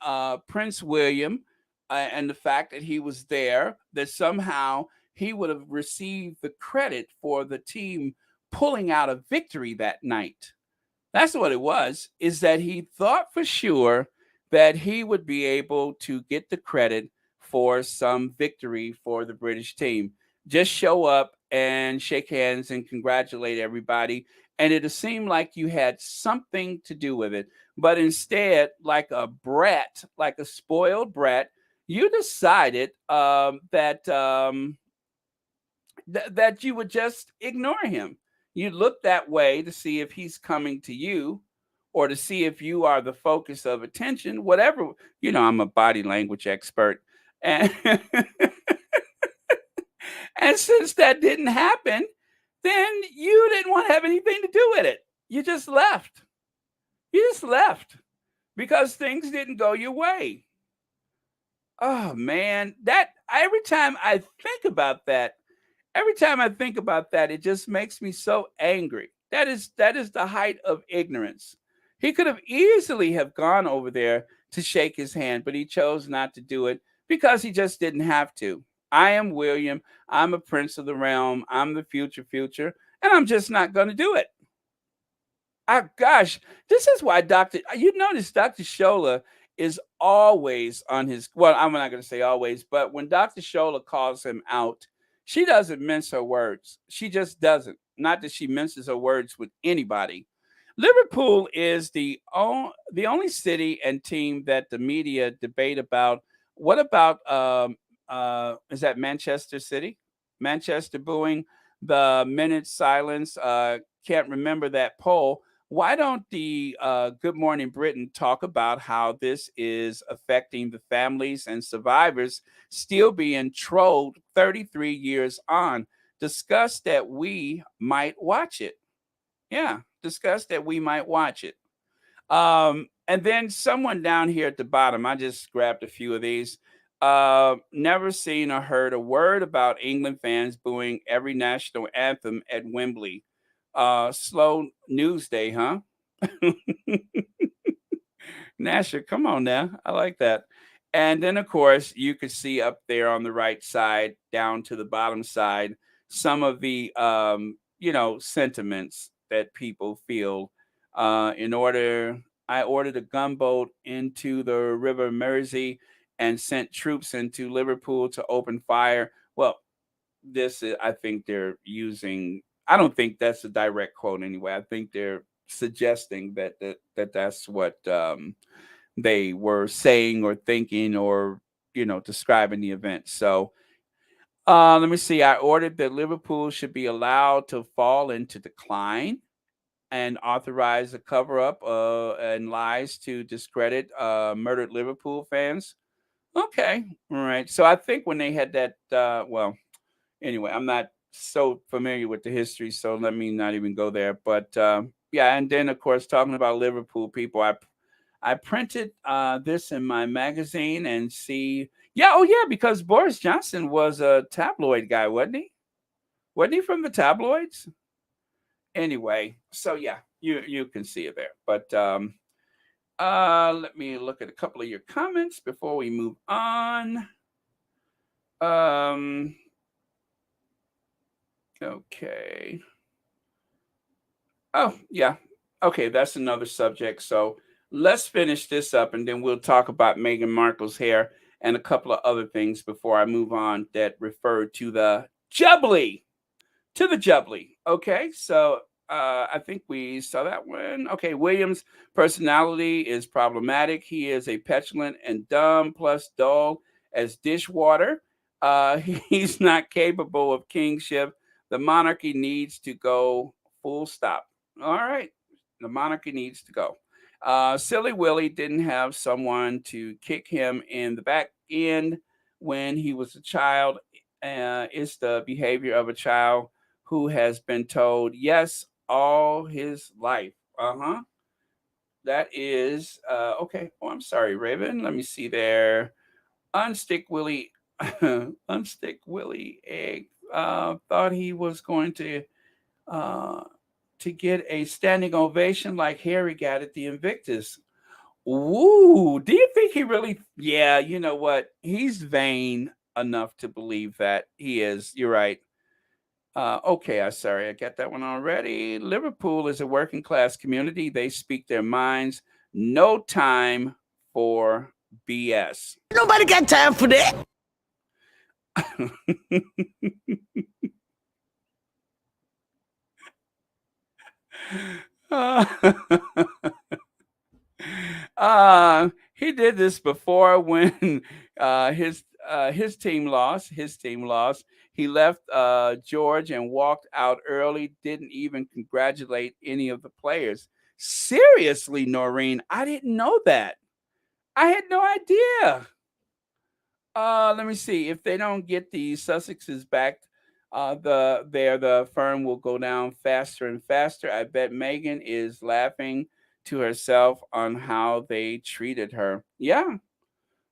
Prince William and the fact that he was there, that somehow he would have received the credit for the team pulling out a victory that night. That's what it was, is that he thought for sure that he would be able to get the credit for some victory for the British team. Just show up and shake hands and congratulate everybody. And it seemed like you had something to do with it. But instead, like a brat, like a spoiled brat, you decided that you would just ignore him. You look that way to see if he's coming to you or to see if you are the focus of attention, whatever. You know, I'm a body language expert. And, and since that didn't happen, then you didn't want to have anything to do with it. You just left. You just left because things didn't go your way. Oh, man, that every time I think about that, it just makes me so angry. That is the height of ignorance. He could have easily have gone over there to shake his hand, but he chose not to do it because he just didn't have to. I am William. I'm a prince of the realm. I'm the future, and I'm just not going to do it. Gosh, this is why you notice Dr. Shola is always on his, well, I'm not going to say always, but when Dr. Shola calls him out, she doesn't mince her words. She just doesn't. Not that she minces her words with anybody. Liverpool is the only city and team that the media debate about. What about, is that Manchester City? Manchester booing, the minute silence. Can't remember that poll. Why don't the Good Morning Britain talk about how this is affecting the families and survivors still being trolled 33 years on? Discuss that we might watch it. Yeah, discuss that we might watch it. And then someone down here at the bottom, I just grabbed a few of these. Never seen or heard a word about England fans booing every national anthem at Wembley. Slow news day, huh? Nasher, come on now. I like that. And then, of course, you could see up there on the right side, down to the bottom side, some of the, sentiments that people feel. I ordered a gunboat into the River Mersey and sent troops into Liverpool to open fire. Well, this is, I think they're using, I don't think that's a direct quote anyway. I think they're suggesting that's what they were saying or thinking or, describing the event. So let me see. I ordered that Liverpool should be allowed to fall into decline and authorize a cover up and lies to discredit murdered Liverpool fans. Okay. All right. So I think when they had that, anyway, I'm not so familiar with the history, so let me not even go there. But yeah, and then of course talking about Liverpool people, I printed this in my magazine and see. Yeah, oh yeah, because Boris Johnson was a tabloid guy, wasn't he? Wasn't he from the tabloids? Anyway, so yeah, you can see it there. But let me look at a couple of your comments before we move on. Okay. Oh, yeah. Okay, that's another subject. So let's finish this up and then we'll talk about Meghan Markle's hair and a couple of other things before I move on that refer to the Jubilee. to the Jubilee. Okay, so I think we saw that one. Okay, William's personality is problematic. He is a petulant and dumb, plus dull as dishwater. He's not capable of kingship. The monarchy needs to go. Full stop. All right, the monarchy needs to go. Silly Willie didn't have someone to kick him in the back end when he was a child. It's the behavior of a child who has been told yes all his life. Uh-huh. That is okay. Oh, I'm sorry, Raven. Let me see there. Unstick Willie Unstick Willie Egg thought he was going uh to get a standing ovation like Harry got at the Invictus. Ooh, do you think he really? Yeah, you know what? He's vain enough to believe that he is. You're right. Okay, I'm sorry, I got that one already. Liverpool is a working class community. They speak their minds. No time for BS. Nobody got time for that. Uh, he did this before when his team lost. His team lost. He left George and walked out early. Didn't even congratulate any of the players. Seriously, Noreen, I didn't know that. I had no idea. Let me see. If they don't get the Sussexes back, the firm will go down faster and faster. I bet Meghan is laughing to herself on how they treated her. Yeah,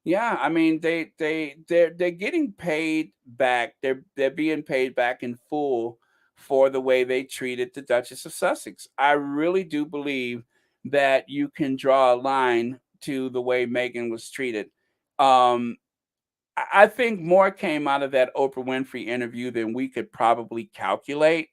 yeah. I mean, they're getting paid back. They're being paid back in full for the way they treated the Duchess of Sussex. I really do believe that you can draw a line to the way Meghan was treated. Um, I think more came out of that Oprah Winfrey interview than we could probably calculate.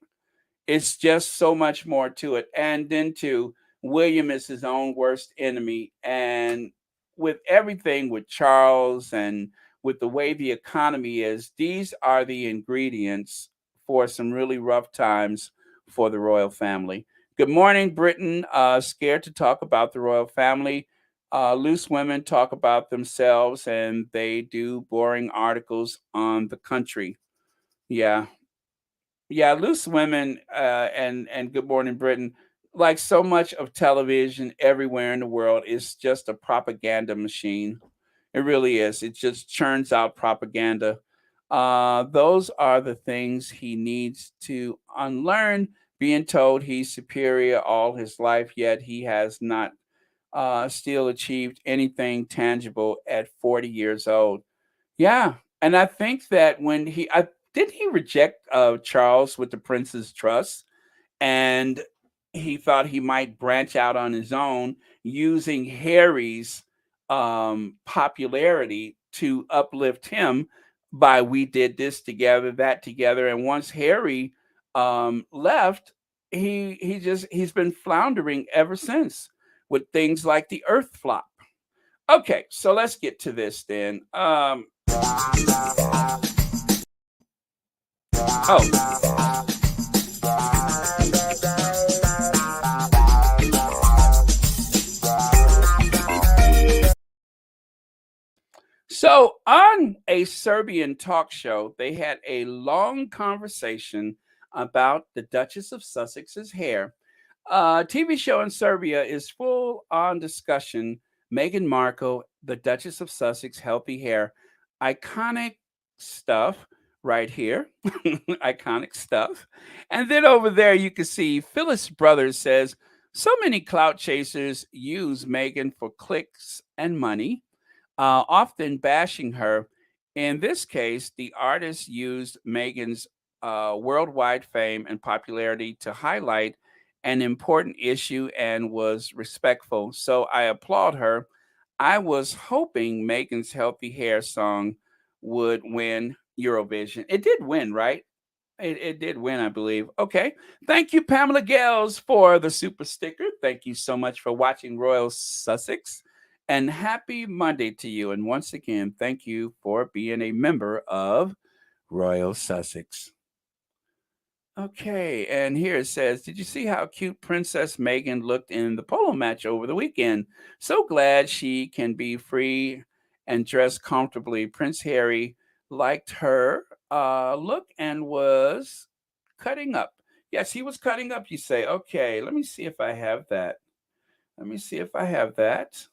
It's just so much more to it. And then too, William is his own worst enemy. And with everything with Charles and with the way the economy is, these are the ingredients for some really rough times for the royal family. Good morning, Britain. Scared to talk about the royal family. Loose women talk about themselves and they do boring articles on the country. Yeah, yeah, loose women and Good Morning Britain, like so much of television everywhere in the world, is just a propaganda machine. It really is. It just churns out propaganda. Those are the things he needs to unlearn. Being told he's superior all his life, yet he has not still achieved anything tangible at 40 years old. Yeah, and I think that when I did he reject Charles with the Prince's Trust, and he thought he might branch out on his own using Harry's popularity to uplift him by we did this together, that together, and once Harry left, he's been floundering ever since with things like the Earth flop. Okay, so let's get to this then. Oh, so on a Serbian talk show, they had a long conversation about the Duchess of Sussex's hair. TV show in Serbia is full on discussion. Meghan Markle, the Duchess of Sussex, healthy hair, iconic stuff right here, iconic stuff. And then over there, you can see Phyllis Brothers says so many clout chasers use Meghan for clicks and money, often bashing her. In this case, the artist used Meghan's worldwide fame and popularity to highlight an important issue and was respectful. So I applaud her. I was hoping Meghan's Healthy Hair song would win Eurovision. It did win, right? It did win, I believe. Okay. Thank you, Pamela Gales, for the super sticker. Thank you so much for watching Royal Sussex. And happy Monday to you. And once again, thank you for being a member of Royal Sussex. Okay, and here it says, "Did you see how cute Princess Meghan looked in the polo match over the weekend? So glad she can be free and dress comfortably. Prince Harry liked her look and was cutting up." Yes, he was cutting up, you say. Okay, let me see if I have that. Let me see if I have that.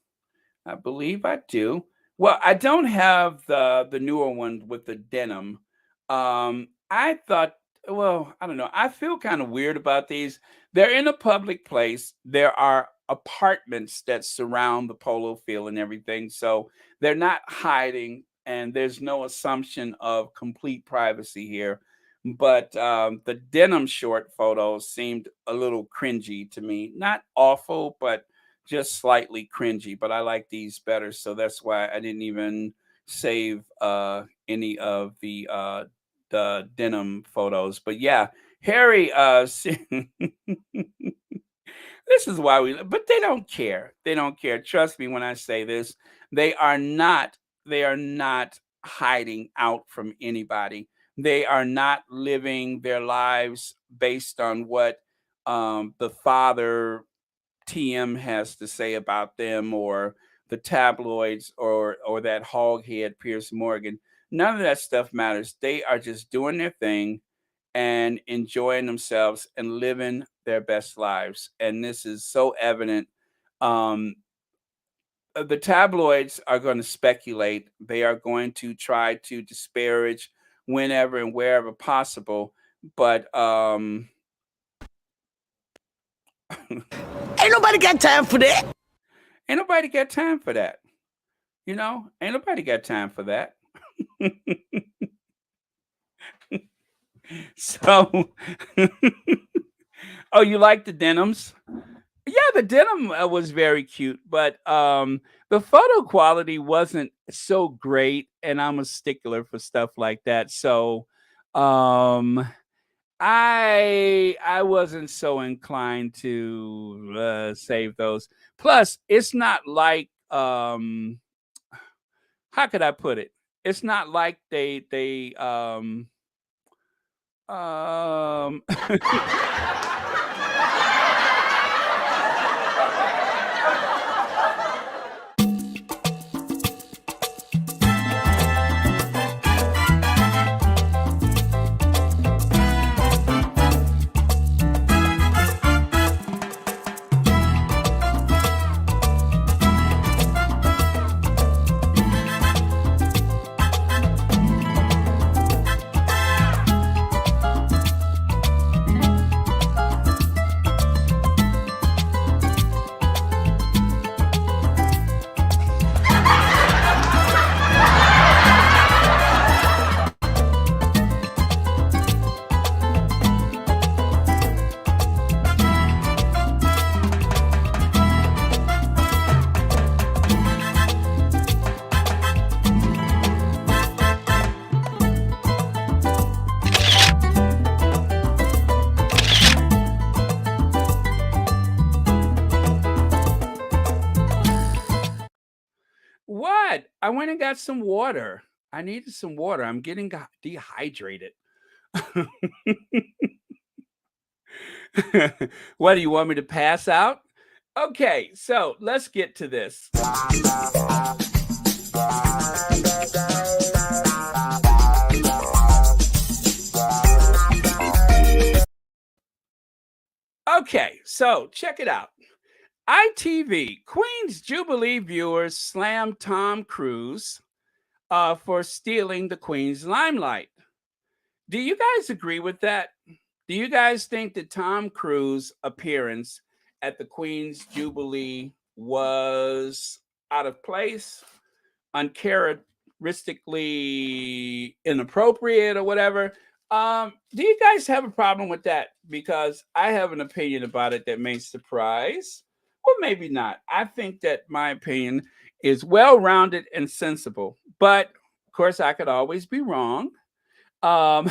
I believe I do. Well, I don't have the newer one with the denim. I thought, well, I don't know. I feel kind of weird about these. They're in a public place. There are apartments that surround the polo field and everything, so they're not hiding, and there's no assumption of complete privacy here. But the denim short photos seemed a little cringy to me. Not awful, but just slightly cringy, but I like these better, so that's why I didn't even save any of the denim photos. But yeah, Harry this is why but they don't care. They don't care. Trust me when I say this. They are not they are not hiding out from anybody. They are not living their lives based on what the father TM has to say about them, or the tabloids, or that hoghead Pierce Morgan. None of that stuff matters. They are just doing their thing and enjoying themselves and living their best lives. And this is so evident. Um, the tabloids are going to speculate. They are going to try to disparage whenever and wherever possible. But Ain't nobody got time for that. ain't nobody got time for that. Ain't nobody got time for that. So, oh, you like the denims? Yeah, the denim was very cute, but the photo quality wasn't so great, and I'm a stickler for stuff like that. So, um, I wasn't so inclined to save those. Plus, it's not like how could I put it? It's not like um what? I went and got some water. I needed some water. I'm getting dehydrated. What do you want me to pass out? Okay, so let's get to this. Okay, so check it out. ITV Queen's Jubilee viewers slam Tom Cruise for stealing the Queen's limelight. Do you guys agree with that? Do you guys think that Tom Cruise appearance at the Queen's Jubilee was out of place, uncharacteristically inappropriate, or whatever? Do you guys have a problem with that? Because I have an opinion about it that may surprise, or maybe not. I think that my opinion is well-rounded and sensible, but of course I could always be wrong. Um,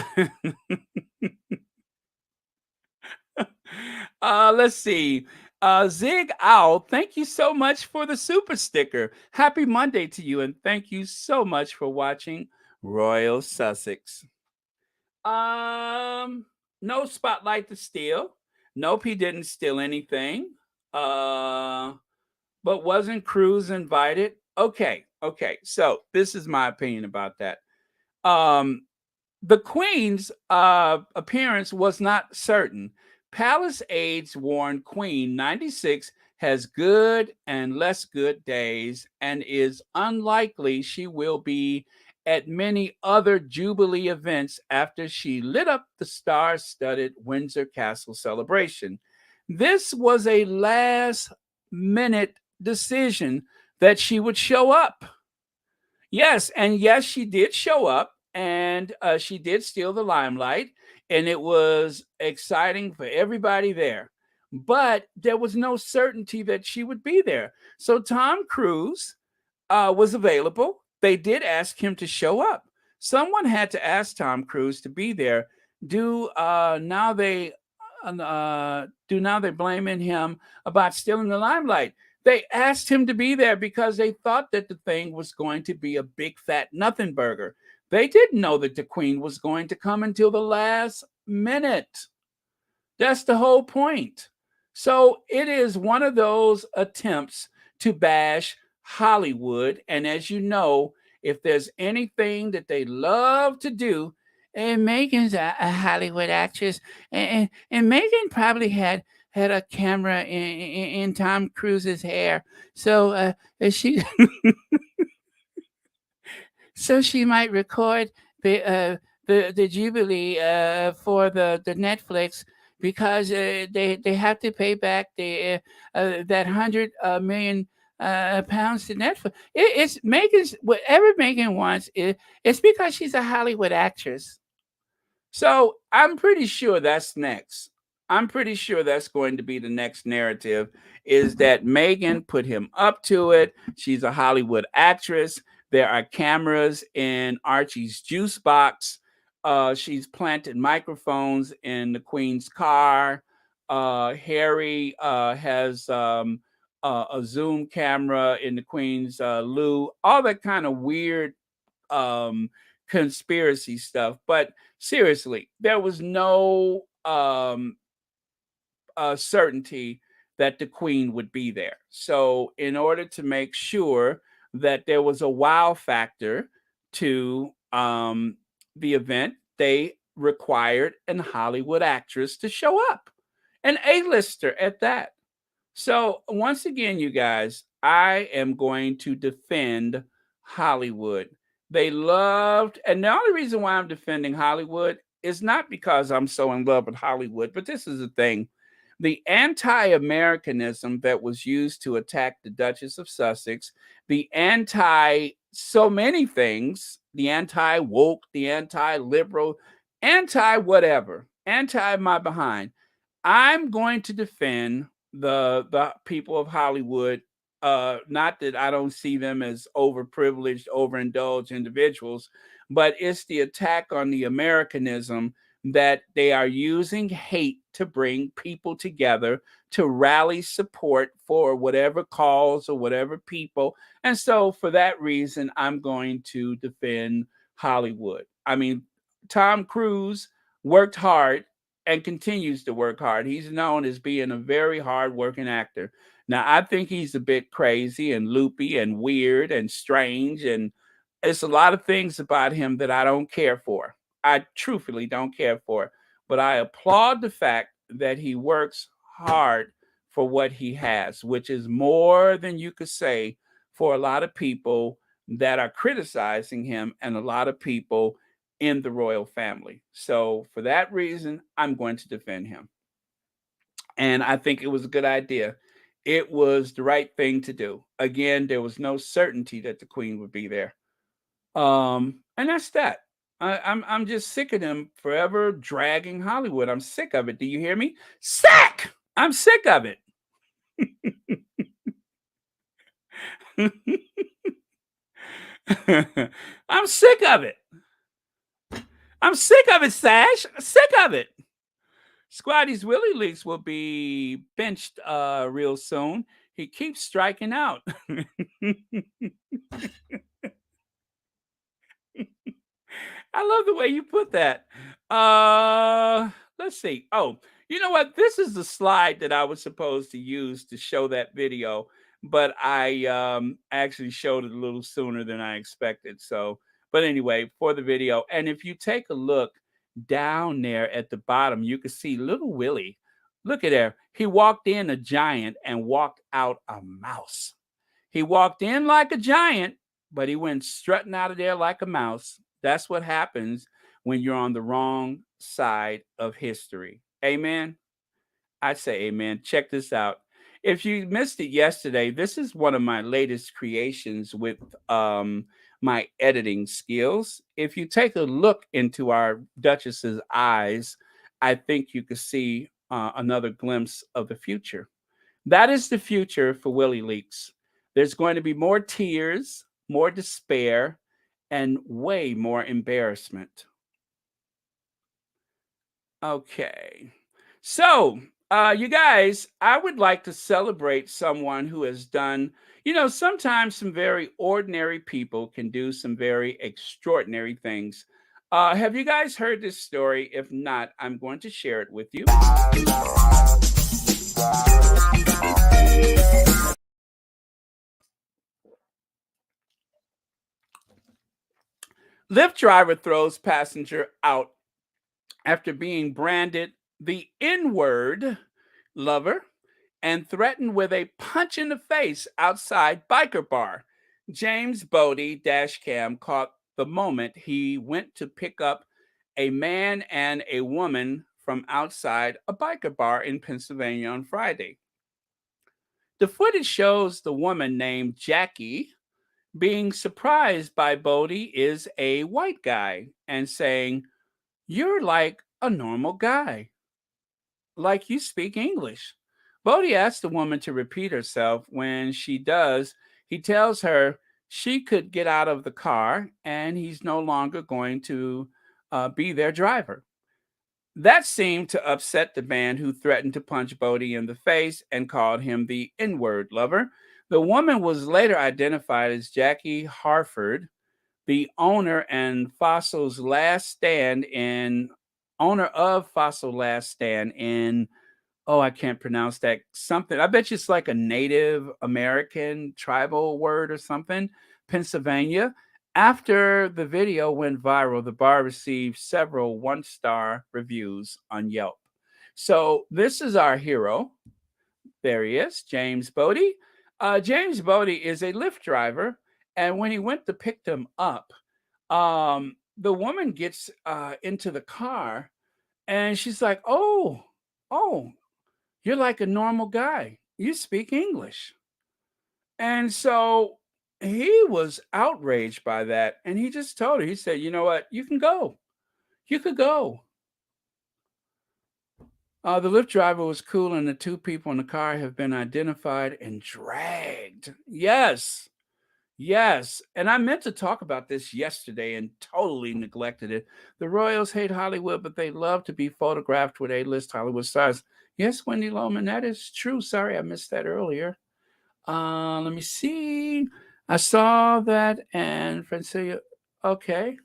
let's see. Zig Owl, thank you so much for the super sticker. Happy Monday to you, and thank you so much for watching Royal Sussex. Um, no spotlight to steal. Nope, he didn't steal anything. Uh, but wasn't Cruz invited? Okay, okay. So this is my opinion about that. Um, the Queen's appearance was not certain. Palace aides warned Queen 96 has good and less good days and is unlikely she will be at many other Jubilee events after she lit up the star studded Windsor Castle celebration. This was a last minute decision that she would show up. Yes, and yes, she did show up, and she did steal the limelight, and it was exciting for everybody there. But there was no certainty that she would be there. So Tom Cruise was available. They did ask him to show up. Someone had to ask Tom Cruise to be there. Do now they blaming him about stealing the limelight? They asked him to be there because they thought that the thing was going to be a big fat nothing burger. They didn't know that the Queen was going to come until the last minute. That's the whole point. So it is one of those attempts to bash Hollywood. And as you know, if there's anything that they love to do, and Megan's a Hollywood actress, and Megan probably had a camera in Tom Cruise's hair, so she so she might record the Jubilee for the Netflix because they have to pay back the that 100 million pounds to Netflix. It's Megan's whatever Megan wants. It's because she's a Hollywood actress. So I'm pretty sure that's next. I'm pretty sure that's going to be the next narrative is that Megan put him up to it. She's a Hollywood actress. There are cameras in Archie's juice box. She's planted microphones in the Queen's car. Harry has a Zoom camera in the Queen's loo. All that kind of weird um, conspiracy stuff. But seriously, there was no certainty that the Queen would be there. So, in order to make sure that there was a wow factor to the event, they required an Hollywood actress to show up, an A-lister at that. So, once again, you guys, I am going to defend Hollywood. They loved, and the only reason why I'm defending Hollywood is not because I'm so in love with Hollywood, but this is the thing. The anti Americanism that was used to attack the Duchess of Sussex, the anti so many things, the anti woke, the anti liberal, anti whatever, anti my behind. I'm going to defend the people of Hollywood. Not that I don't see them as overprivileged, overindulged individuals, but it's the attack on the Americanism that they are using hate to bring people together to rally support for whatever cause or whatever people. And so for that reason, I'm going to defend Hollywood. I mean, Tom Cruise worked hard and continues to work hard. He's known as being a very hard-working actor. Now, I think he's a bit crazy and loopy and weird and strange, and it's a lot of things about him that I don't care for. I truthfully don't care for. But I applaud the fact that he works hard for what he has, which is more than you could say for a lot of people that are criticizing him and a lot of people in the royal family. So for that reason, I'm going to defend him. And I think it was a good idea. It was the right thing to do. Again, there was no certainty that the Queen would be there. And that's that. I'm just sick of them forever dragging Hollywood. I'm sick of it. Do you hear me? Sick! I'm sick of it. I'm sick of it. I'm sick of it, Sash. Sick of it. Squatty's Willie Leaks will be benched real soon. He keeps striking out. I love the way you put that. let's see. Oh, you know what? This is the slide that I was supposed to use to show that video, but I actually showed it a little sooner than I expected. So, but anyway, for the video, and if you take a look down there at the bottom, you can see little Willie. Look at there. He walked in a giant and walked out a mouse. He walked in like a giant, but he went strutting out of there like a mouse. That's what happens when you're on the wrong side of history. Amen. I say amen. Check this out. If you missed it yesterday, this is one of my latest creations with my editing skills. If you take a look into our Duchess's eyes, I think you can see another glimpse of the future. That is the future for Willie Leaks. There's going to be more tears, more despair, and way more embarrassment. Okay. So, you guys, I would like to celebrate someone who has done, sometimes some very ordinary people can do some very extraordinary things. Have you guys heard this story? If not, I'm going to share it with you. Lyft driver throws passenger out after being branded the N-word lover and threatened with a punch in the face outside biker bar. James Bodie dashcam caught the moment he went to pick up a man and a woman from outside a biker bar in Pennsylvania on Friday. The footage shows the woman named Jackie being surprised by Bodie is a white guy and saying, "You're like a normal guy, like you speak English." Bodie asks the woman to repeat herself. When she does, he tells her she could get out of the car and he's no longer going to be their driver. That seemed to upset the man who threatened to punch Bodie in the face and called him the N-word lover. The woman was later identified as Jackie Harford, the owner of Fossil's Last Stand in, oh, I can't pronounce that, something. I bet you it's like a Native American tribal word or something, Pennsylvania. After the video went viral, the bar received several one-star reviews on Yelp. So this is our hero. There he is, James Bodie. James Bodie is a Lyft driver, and when he went to pick them up, the woman gets into the car, and she's like, "Oh, you're like a normal guy. You speak English." And so he was outraged by that, and he just told her, he said, "You know what? You can go. You could go." The Lyft driver was cool, and the two people in the car have been identified and dragged. Yes. Yes. And I meant to talk about this yesterday and totally neglected it. The Royals hate Hollywood, but they love to be photographed with A-list Hollywood stars. Yes, Wendy Loman, that is true. Sorry, I missed that earlier. Let me see. I saw that, and Francia. Okay.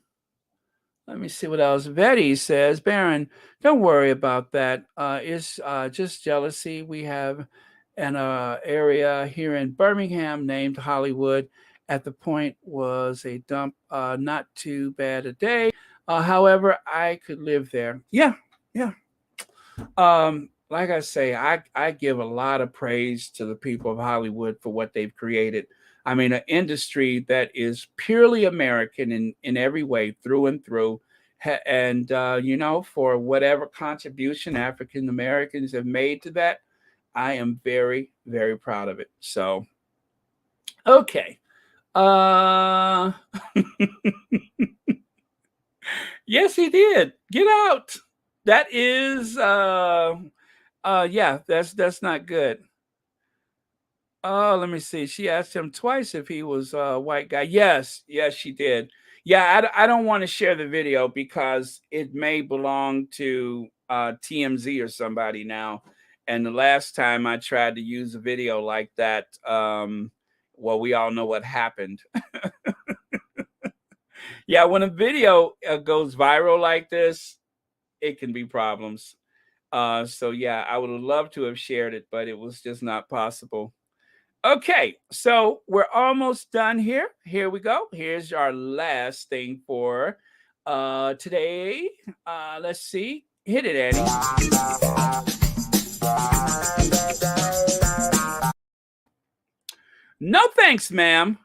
Let me see what else. Betty says, "Baron, don't worry about that. It's just jealousy. We have an area here in Birmingham named Hollywood. At the point was a dump, not too bad a day. However, I could live there." Yeah, yeah. Like I say, I give a lot of praise to the people of Hollywood for what they've created. I mean, an industry that is purely American in every way, through and through. And, for whatever contribution African Americans have made to that, I am very, very proud of it. So, okay. Yes, he did. Get out. That is, yeah, that's not good. Oh, let me see. She asked him twice if he was a white guy. Yes, she did. Yeah, I don't want to share the video because it may belong to TMZ or somebody now. And the last time I tried to use a video like that, well, we all know what happened. Yeah, when a video goes viral like this, it can be problems. So yeah, I would have loved to have shared it, but it was just not possible. Okay, so we're almost done here. Here we go. Here's our last thing for today. Let's see. Hit it, Eddie. No thanks, ma'am.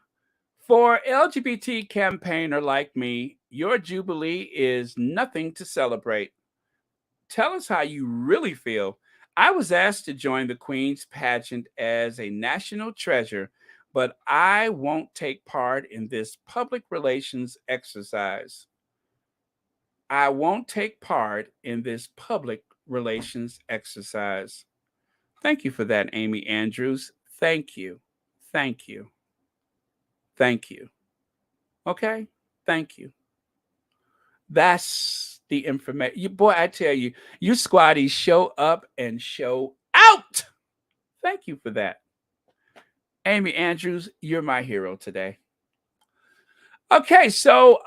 For LGBT campaigner like me, your Jubilee is nothing to celebrate. Tell us how you really feel. I was asked to join the Queen's pageant as a national treasure, but I won't take part in this public relations exercise. I won't take part in this public relations exercise. Thank you for that, Amy Andrews. Thank you. Thank you. Thank you. Okay? Thank you. That's the information. You, boy, I tell you, you squaddies show up and show out. Thank you for that. Amy Andrews, you're my hero today. Okay, so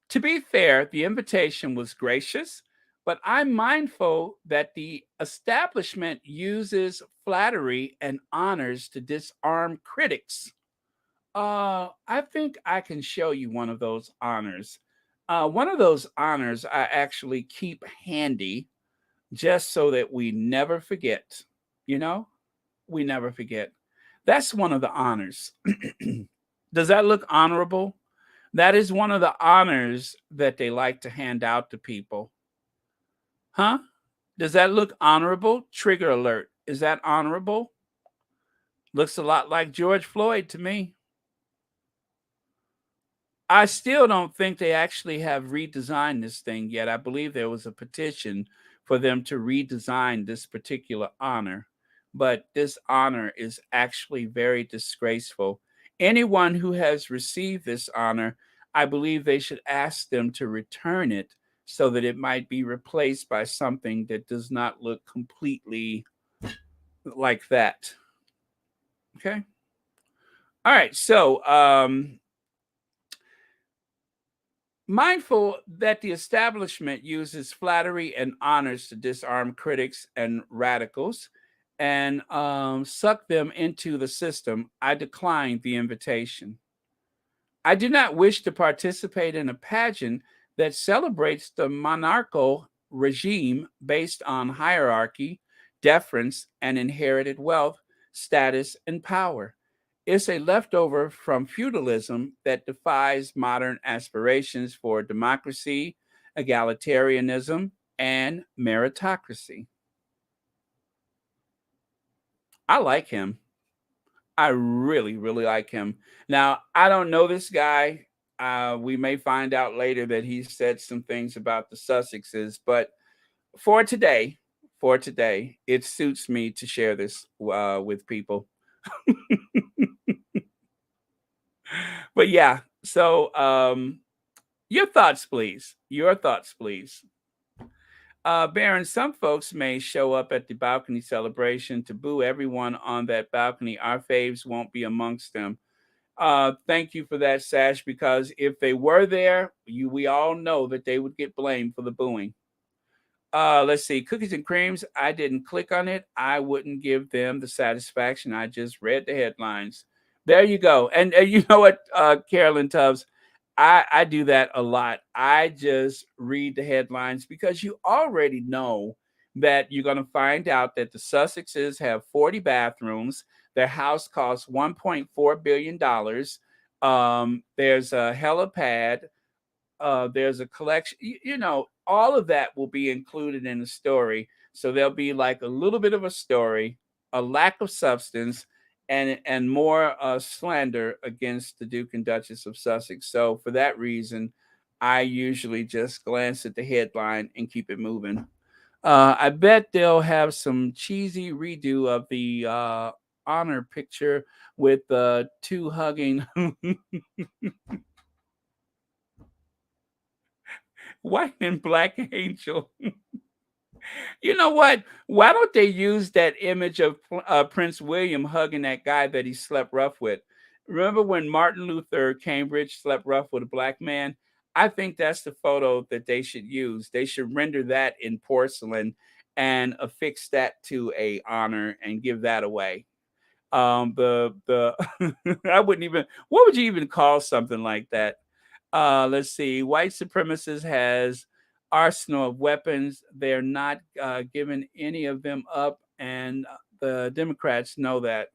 to be fair, the invitation was gracious, but I'm mindful that the establishment uses flattery and honors to disarm critics. I think I can show you one of those honors. One of those honors I actually keep handy just so that we never forget. You know, we never forget. That's one of the honors. Does that look honorable? That is one of the honors that they like to hand out to people. Huh? Does that look honorable? Trigger alert. Is that honorable? Looks a lot like George Floyd to me. I still don't think they actually have redesigned this thing yet. I believe there was a petition for them to redesign this particular honor, but this honor is actually very disgraceful. Anyone who has received this honor, I believe they should ask them to return it so that it might be replaced by something that does not look completely like that. Okay. All right. So, mindful that the establishment uses flattery and honors to disarm critics and radicals and suck them into the system, I declined the invitation. I do not wish to participate in a pageant that celebrates the monarchical regime based on hierarchy, deference, and inherited wealth, status, and power. It's a leftover from feudalism that defies modern aspirations for democracy, egalitarianism, and meritocracy. I like him. I really, really like him. Now, I don't know this guy. We may find out later that he said some things about the Sussexes, but for today, it suits me to share this with people. But yeah, so your thoughts, please. Your thoughts, please. Baron, some folks may show up at the balcony celebration to boo everyone on that balcony. Our faves won't be amongst them. Thank you for that, Sash, because if they were there, we all know that they would get blamed for the booing. Let's see, cookies and creams. I didn't click on it. I wouldn't give them the satisfaction. I just read the headlines. There you go. And you know what, Carolyn Tubbs, I do that a lot. I just read the headlines because you already know that you're going to find out that the Sussexes have 40 bathrooms. Their house costs $1.4 billion. There's a helipad. There's a collection. You know, all of that will be included in the story. So there'll be like a little bit of a story, a lack of substance, and more slander against the Duke and Duchess of Sussex. So for that reason, I usually just glance at the headline and keep it moving. I bet they'll have some cheesy redo of the honor picture with two hugging white and black angel. You know what? Why don't they use that image of Prince William hugging that guy that he slept rough with? Remember when Martin Luther Cambridge slept rough with a black man? I think that's the photo that they should use. They should render that in porcelain and affix that to a honor and give that away. The I wouldn't even, what would you even call something like that? Let's see. White supremacist has arsenal of weapons. They're not giving any of them up, and the Democrats know that.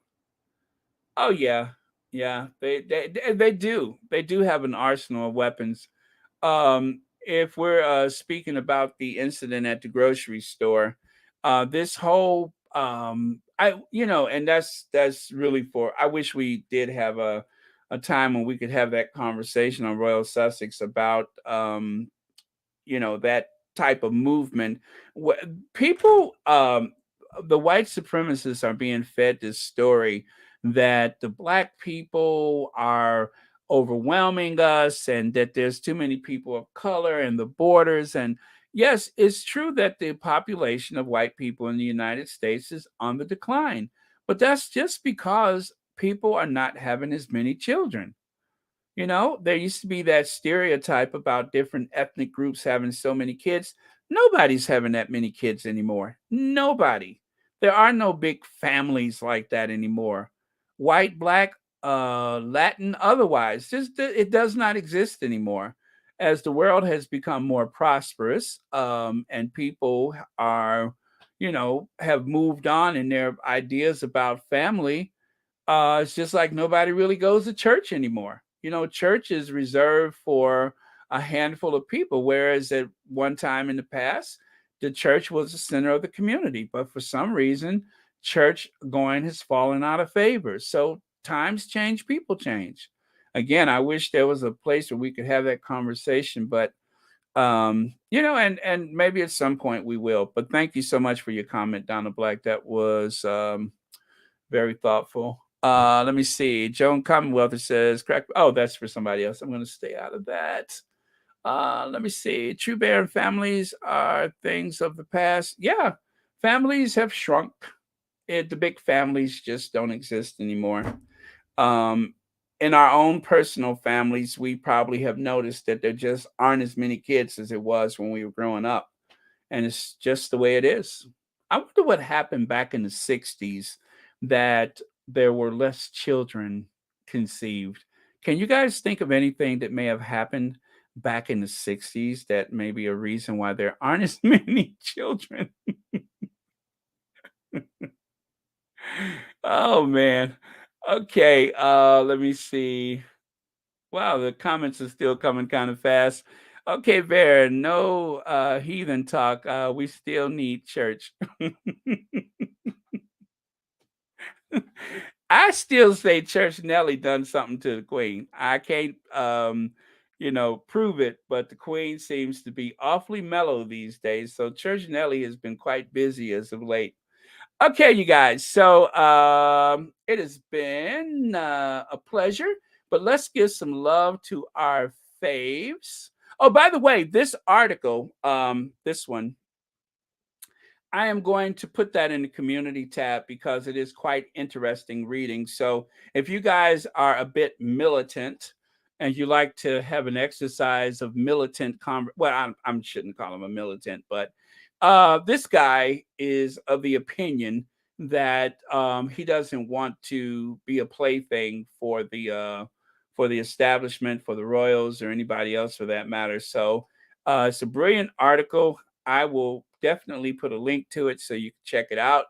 Oh yeah, yeah. They do. They do have an arsenal of weapons. If we're speaking about the incident at the grocery store, this whole I and that's really for. I wish we did have a time when we could have that conversation on Royal Sussex about that type of movement. People, the white supremacists are being fed this story that the black people are overwhelming us and that there's too many people of color and the borders. And yes, it's true that the population of white people in the United States is on the decline, but that's just because people are not having as many children. There used to be that stereotype about different ethnic groups having so many kids. Nobody's having that many kids anymore. Nobody. There are no big families like that anymore. White, black, Latin, otherwise. Just it does not exist anymore. As the world has become more prosperous, and people are, have moved on in their ideas about family, it's just like nobody really goes to church anymore. Church is reserved for a handful of people, whereas at one time in the past, the church was the center of the community. But for some reason, church going has fallen out of favor. So times change, people change. Again, I wish there was a place where we could have that conversation, but and maybe at some point we will. But thank you so much for your comment, Donna Black. That was very thoughtful. Let me see. Joan Commonwealth says, correct. Oh, that's for somebody else. I'm going to stay out of that. Let me see. True Bear families are things of the past. Yeah, families have shrunk. The big families just don't exist anymore. In our own personal families, we probably have noticed that there just aren't as many kids as it was when we were growing up. And it's just the way it is. I wonder what happened back in the 60s that there were less children conceived. Can you guys think of anything that may have happened back in the 60s that may be a reason why there aren't as many children? Oh man. Okay, let me see. Wow, the comments are still coming kind of fast. Okay, Bear, no heathen talk. We still need church. I still say Church Nelly done something to the Queen. I can't prove it, but the Queen seems to be awfully mellow these days. So Church Nelly has been quite busy as of late. Okay, you guys. So it has been a pleasure, but let's give some love to our faves. Oh, by the way, this article, this one, I am going to put that in the community tab because it is quite interesting reading. So if you guys are a bit militant and you like to have an exercise of militant, well, I shouldn't call him a militant, but this guy is of the opinion that he doesn't want to be a plaything for the establishment, for the royals, or anybody else for that matter. So it's a brilliant article. I will definitely put a link to it so you can check it out.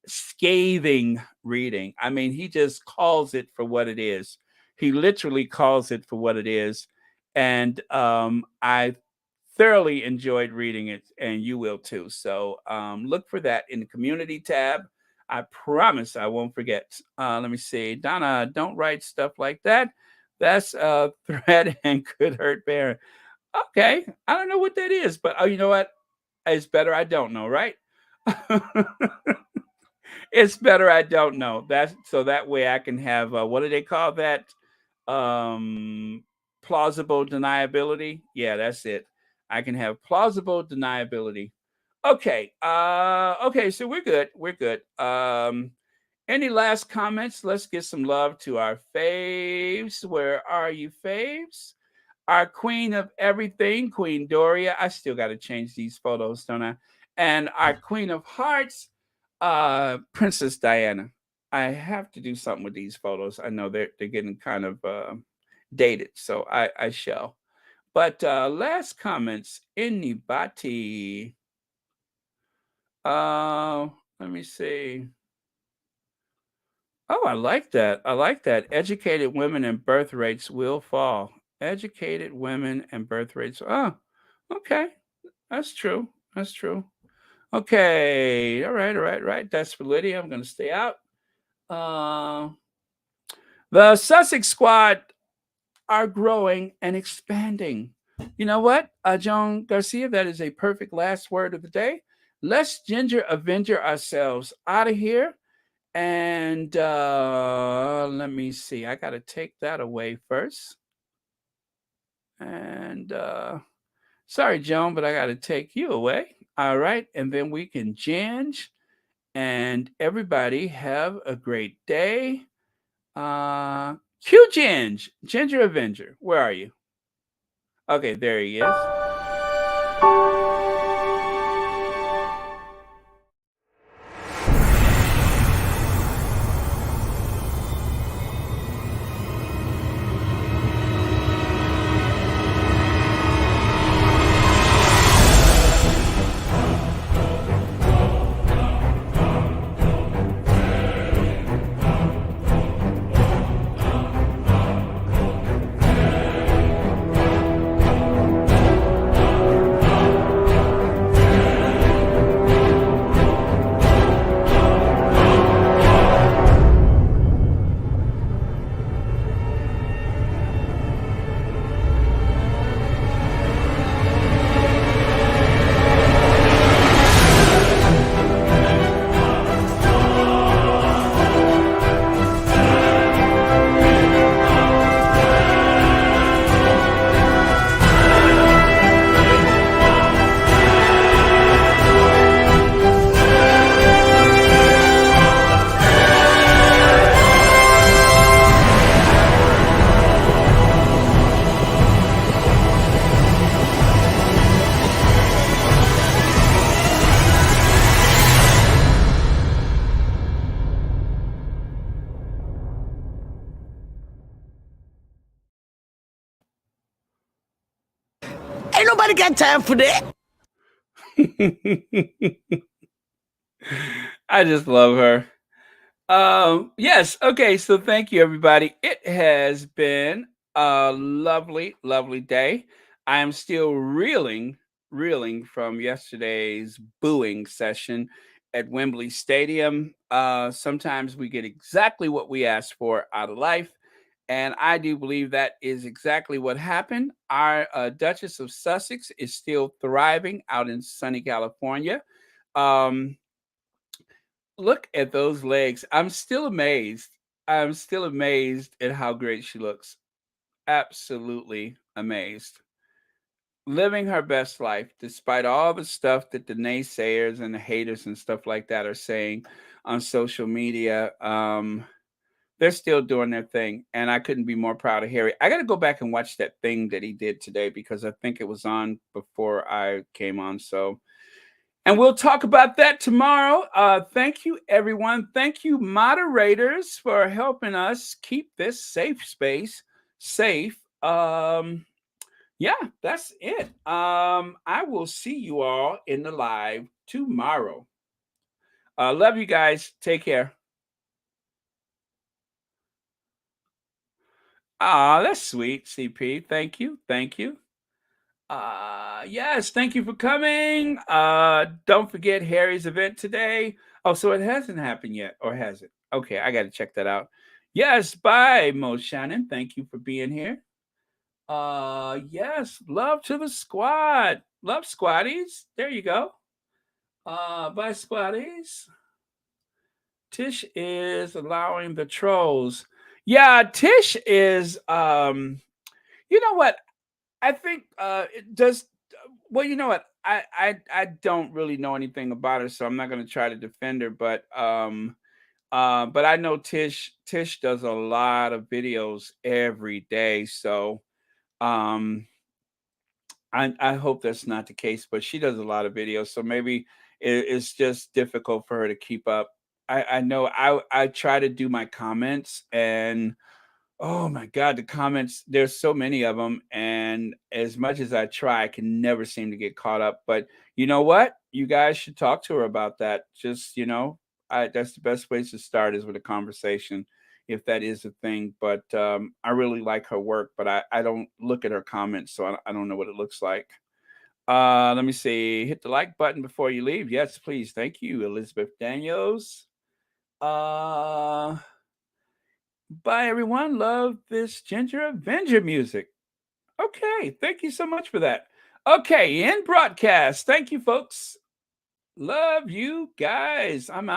Scathing reading. I mean, he just calls it for what it is. He literally calls it for what it is. And I thoroughly enjoyed reading it, and you will too. So look for that in the community tab. I promise I won't forget. Let me see. Donna, don't write stuff like that. That's a threat and could hurt Baron. Okay, I don't know what that is, but you know what? It's better I don't know, right? It's better I don't know. That's so that way I can have what do they call that? Plausible deniability. Yeah, that's it. I can have plausible deniability. Okay. Okay, so we're good. We're good. Any last comments? Let's get some love to our faves. Where are you, faves? our queen of everything, Queen Doria. I still got to change these photos, don't I? And our queen of hearts, Princess Diana. I have to do something with these photos. I know they're getting kind of dated, so I shall. But last comments, anybody? Let me see. Oh, I like that. I like that. Educated women and birth rates will fall. Educated women and birth rates. Oh, okay. That's true. That's true. Okay. All right. All right. Right. That's for Lydia. I'm going to stay out. The Sussex squad are growing and expanding. You know what, Joan Garcia? That is a perfect last word of the day. Let's ginger avenger ourselves out of here. And let me see. I got to take that away first. And sorry, Joan, but I got to take you away. All right. And then we can ginge. And everybody have a great day. Q Ginge, Ginger Avenger. Where are you? Okay, there he is. Ain't nobody got time for that. I just love her. Yes. Okay. So thank you, everybody. It has been a lovely, lovely day. I am still reeling from yesterday's booing session at Wembley Stadium. Sometimes we get exactly what we asked for out of life. And I do believe that is exactly what happened. Our Duchess of Sussex is still thriving out in sunny California. Um, Look at those legs. I'm still amazed. I'm still amazed at how great she looks. Absolutely amazed. Living her best life despite all the stuff that the naysayers and the haters and stuff like that are saying on social media. They're still doing their thing, and I couldn't be more proud of Harry. I got to go back and watch that thing that he did today because I think it was on before I came on. So, and we'll talk about that tomorrow. Thank you, everyone. Thank you, moderators, for helping us keep this safe space safe. Yeah, that's it. I will see you all in the live tomorrow. Love you guys. Take care. That's sweet, CP. Thank you. Thank you. Yes, thank you for coming. Don't forget Harry's event today. Oh, so it hasn't happened yet, or has it? Okay, I got to check that out. Yes, bye, Mo Shannon. Thank you for being here. Yes, love to the squad. Love squaddies. There you go. Bye, squaddies. Tish is allowing the trolls. Yeah, Tish is you know what? I think it does. Well, you know what? I don't really know anything about her, so I'm not going to try to defend her. But I know Tish does a lot of videos every day, so Um, I hope that's not the case, but she does a lot of videos, so maybe it's just difficult for her to keep up. I know I try to do my comments, and oh my God, the comments, there's so many of them. And as much as I try, I can never seem to get caught up. But you know what? You guys should talk to her about that. Just, that's the best place to start is with a conversation, if that is a thing. But I really like her work, but I don't look at her comments, so I don't know what it looks like. Let me see. Hit the like button before you leave. Yes, please. Thank you, Elizabeth Daniels. Bye, everyone. Love this Ginger Avenger music. Okay, thank you so much for that. Okay, end broadcast. Thank you, folks. Love you guys. I'm out.